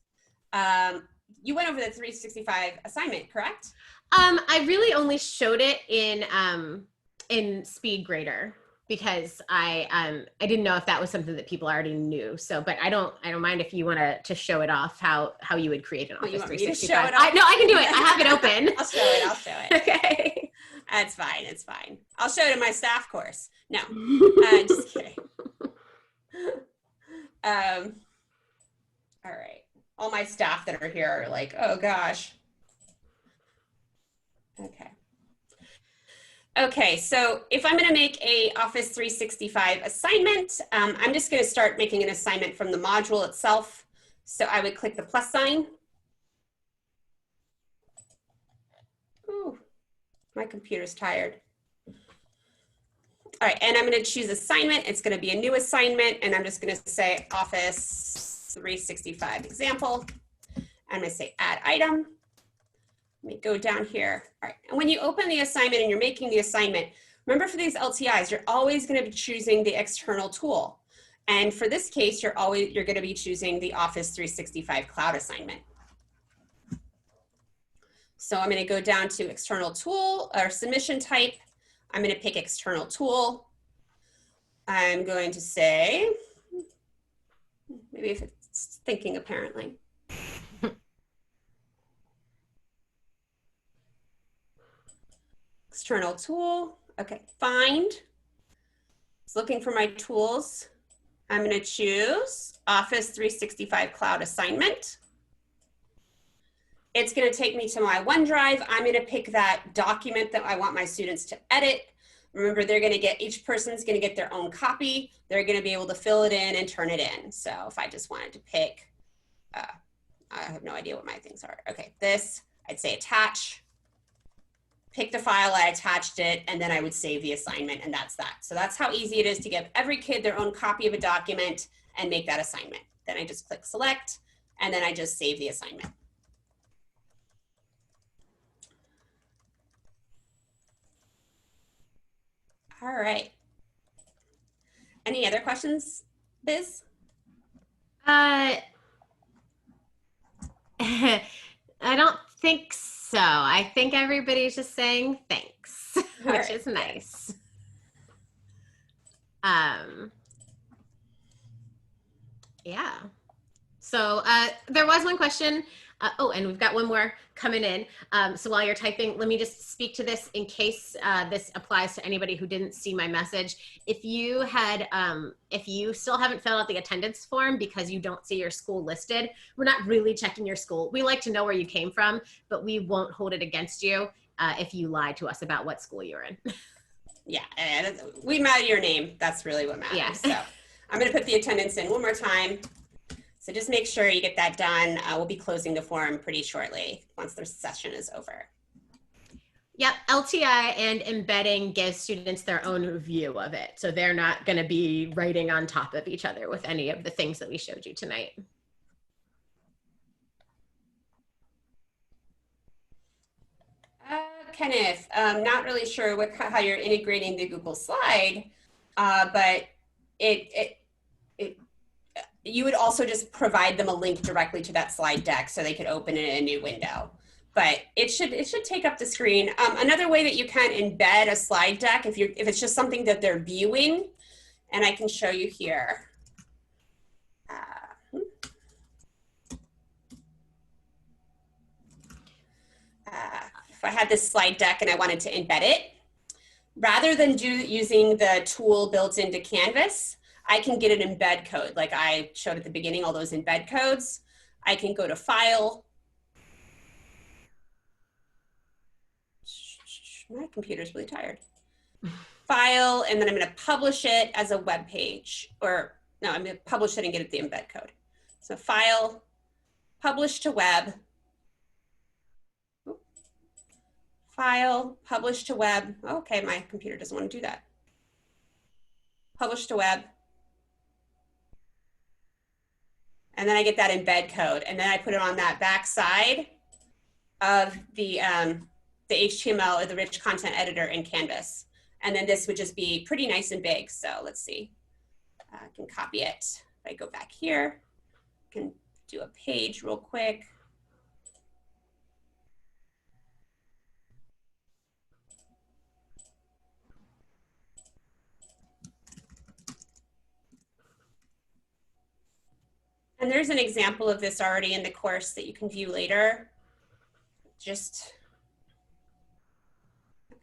You went over the 365 assignment, correct? I really only showed it in Speedgrader, because I didn't know if that was something that people already knew. So, but I don't mind if you want to show it off how you would create an Office 365. No, I can do it. I have it open. I'll show it. Okay. That's fine. It's fine. I'll show it in my staff course. No, just kidding. All right. All my staff that are here are like, oh gosh. Okay, so if I'm going to make a Office 365 assignment, I'm just going to start making an assignment from the module itself. So I would click the plus sign. Ooh, my computer's tired. All right, and I'm going to choose assignment. It's going to be a new assignment, and I'm just going to say Office 365 example. I'm going to say add item. Let me go down here. All right, and when you open the assignment and you're making the assignment, remember for these LTIs, you're always going to be choosing the external tool. And for this case, you're going to be choosing the Office 365 Cloud assignment. So I'm going to go down to external tool or submission type. I'm going to pick external tool. I'm going to say, maybe if it's thinking apparently. External tool, okay, find. It's looking for my tools. I'm going to choose Office 365 Cloud Assignment. It's going to take me to my OneDrive. I'm going to pick that document that I want my students to edit. Remember, they're going to get, each person's going to get their own copy. They're going to be able to fill it in and turn it in. So if I just wanted to pick, I have no idea what my things are. Okay, this, I'd say attach. Pick the file, I attached it, and then I would save the assignment, and that's that. So that's how easy it is to give every kid their own copy of a document and make that assignment. Then I just click select, and then I just save the assignment. All right. Any other questions, Biz? I don't think so. I think everybody's just saying thanks, which is nice. Yeah. So there was one question. Oh, and we've got one more coming in. So while you're typing, let me just speak to this in case this applies to anybody who didn't see my message. If you still haven't filled out the attendance form because you don't see your school listed, we're not really checking your school. We like to know where you came from, but we won't hold it against you if you lie to us about what school you're in. Yeah, and we matter your name. That's really what matters. Yeah. So I'm going to put the attendance in one more time. So just make sure you get that done. We'll be closing the form pretty shortly once the session is over. Yep, LTI and embedding gives students their own view of it. So they're not going to be writing on top of each other with any of the things that we showed you tonight. Kenneth, not really sure how you're integrating the Google slide, but you would also just provide them a link directly to that slide deck so they could open it in a new window. But it should take up the screen. Another way that you can embed a slide deck, if it's just something that they're viewing, and I can show you here. If I had this slide deck and I wanted to embed it, rather than using the tool built into Canvas, I can get an embed code. Like I showed at the beginning, all those embed codes. I can go to File. My computer's really tired. File, and then I'm going to publish it as a web page, or no, I'm going to publish it and get it the embed code. So file, publish to web, file, publish to web. Okay, my computer doesn't want to do that. Publish to web. And then I get that embed code, and then I put it on that back side of the HTML or the rich content editor in Canvas. And then this would just be pretty nice and big. So let's see, I can copy it. If I go back here, I can do a page real quick. And there's an example of this already in the course that you can view later. Just, okay.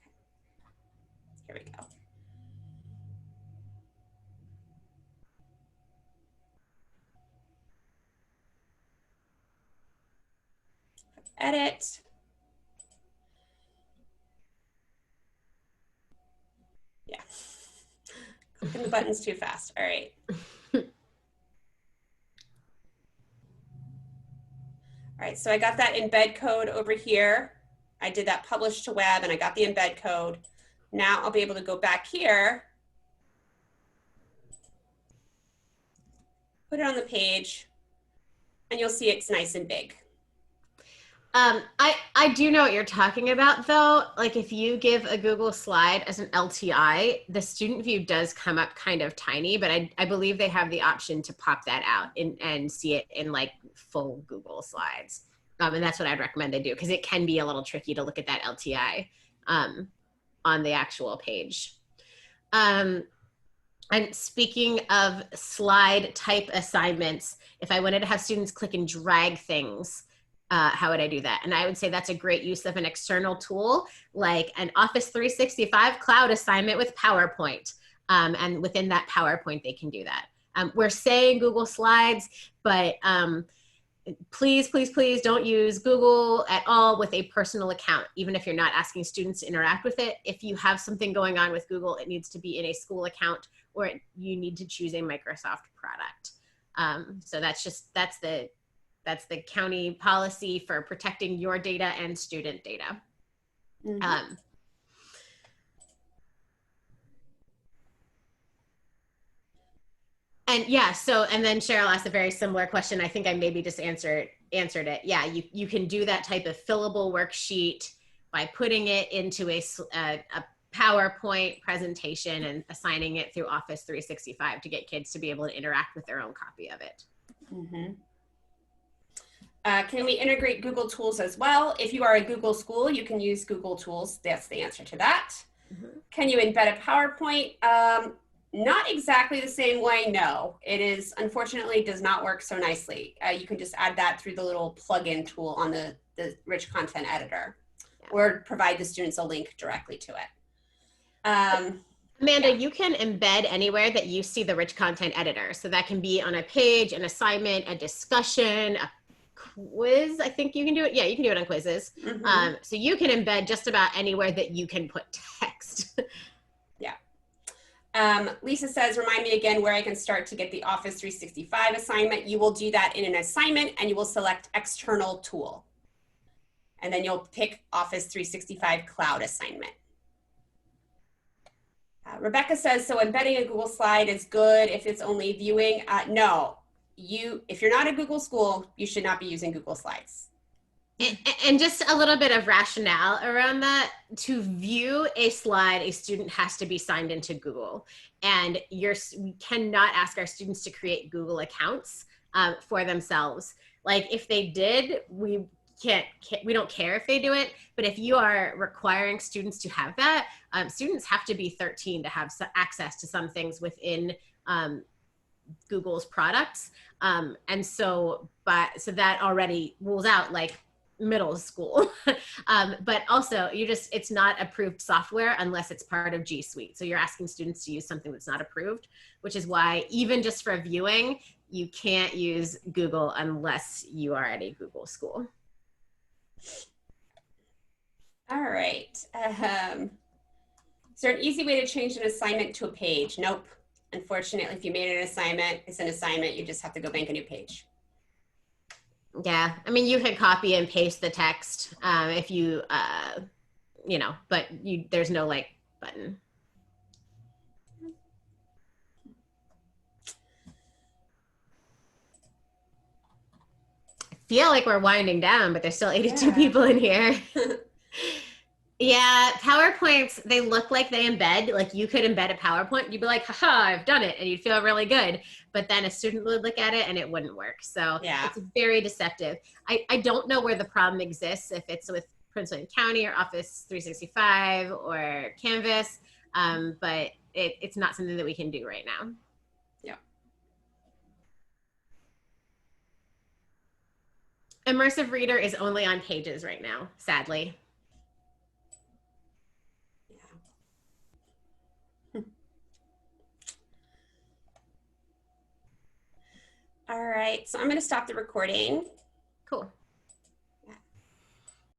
Here we go. Edit. Yeah. Clicking the buttons too fast. All right. All right, so I got that embed code over here. I did that publish to web and I got the embed code. Now I'll be able to go back here, put it on the page, and you'll see it's nice and big. I do know what you're talking about though. Like if you give a Google slide as an LTI, the student view does come up kind of tiny, but I believe they have the option to pop that out and see it in like full Google slides. And that's what I'd recommend they do, because it can be a little tricky to look at that LTI on the actual page. And speaking of slide type assignments, if I wanted to have students click and drag things, how would I do that? And I would say that's a great use of an external tool, like an Office 365 cloud assignment with PowerPoint. And within that PowerPoint, they can do that. We're saying Google Slides, but please, please, please don't use Google at all with a personal account, even if you're not asking students to interact with it. If you have something going on with Google, it needs to be in a school account, or you need to choose a Microsoft product. So that's the county policy for protecting your data and student data. Mm-hmm. And yeah, so, and then Cheryl asked a very similar question. I think I maybe just answered it. Yeah, you can do that type of fillable worksheet by putting it into a PowerPoint presentation and assigning it through Office 365 to get kids to be able to interact with their own copy of it. Mm-hmm. Can we integrate Google tools as well? If you are a Google school, you can use Google tools. That's the answer to that. Mm-hmm. Can you embed a PowerPoint? Not exactly the same way, no. It is, unfortunately, does not work so nicely. You can just add that through the little plugin tool on the rich content editor, or provide the students a link directly to it. Amanda, you can embed anywhere that you see the rich content editor. So that can be on a page, an assignment, a discussion, a quiz. I think you can do it. Yeah, you can do it on quizzes. Mm-hmm. So you can embed just about anywhere that you can put text. Yeah. Lisa says, remind me again where I can start to get the Office 365 assignment. You will do that in an assignment and you will select external tool. And then you'll pick Office 365 cloud assignment. Rebecca says, so embedding a Google slide is good if it's only viewing. No, if you're not a Google school, you should not be using Google Slides. And just a little bit of rationale around that. To view a slide, a student has to be signed into Google. And we cannot ask our students to create Google accounts for themselves. Like if they did, we don't care if they do it. But if you are requiring students to have that, students have to be 13 to have access to some things within Google's products. And so that already rules out like middle school. But also it's not approved software unless it's part of G Suite. So you're asking students to use something that's not approved, which is why even just for viewing, you can't use Google unless you are at a Google school. All right. Is there an easy way to change an assignment to a page? Nope. Unfortunately, if you made an assignment, it's an assignment. You just have to go make a new page. Yeah, I mean, you could copy and paste the text if you, you know, but there's no like button. I feel like we're winding down, but there's still 82 people in here. Yeah, PowerPoints, they look like they embed. Like you could embed a PowerPoint. You'd be like, haha, I've done it. And you'd feel really good. But then a student would look at it and it wouldn't work. So yeah, it's very deceptive. I don't know where the problem exists, if it's with Prince William County or Office 365 or Canvas, but it's not something that we can do right now. Yeah. Immersive Reader is only on Pages right now, sadly. All right, so I'm going to stop the recording. Cool.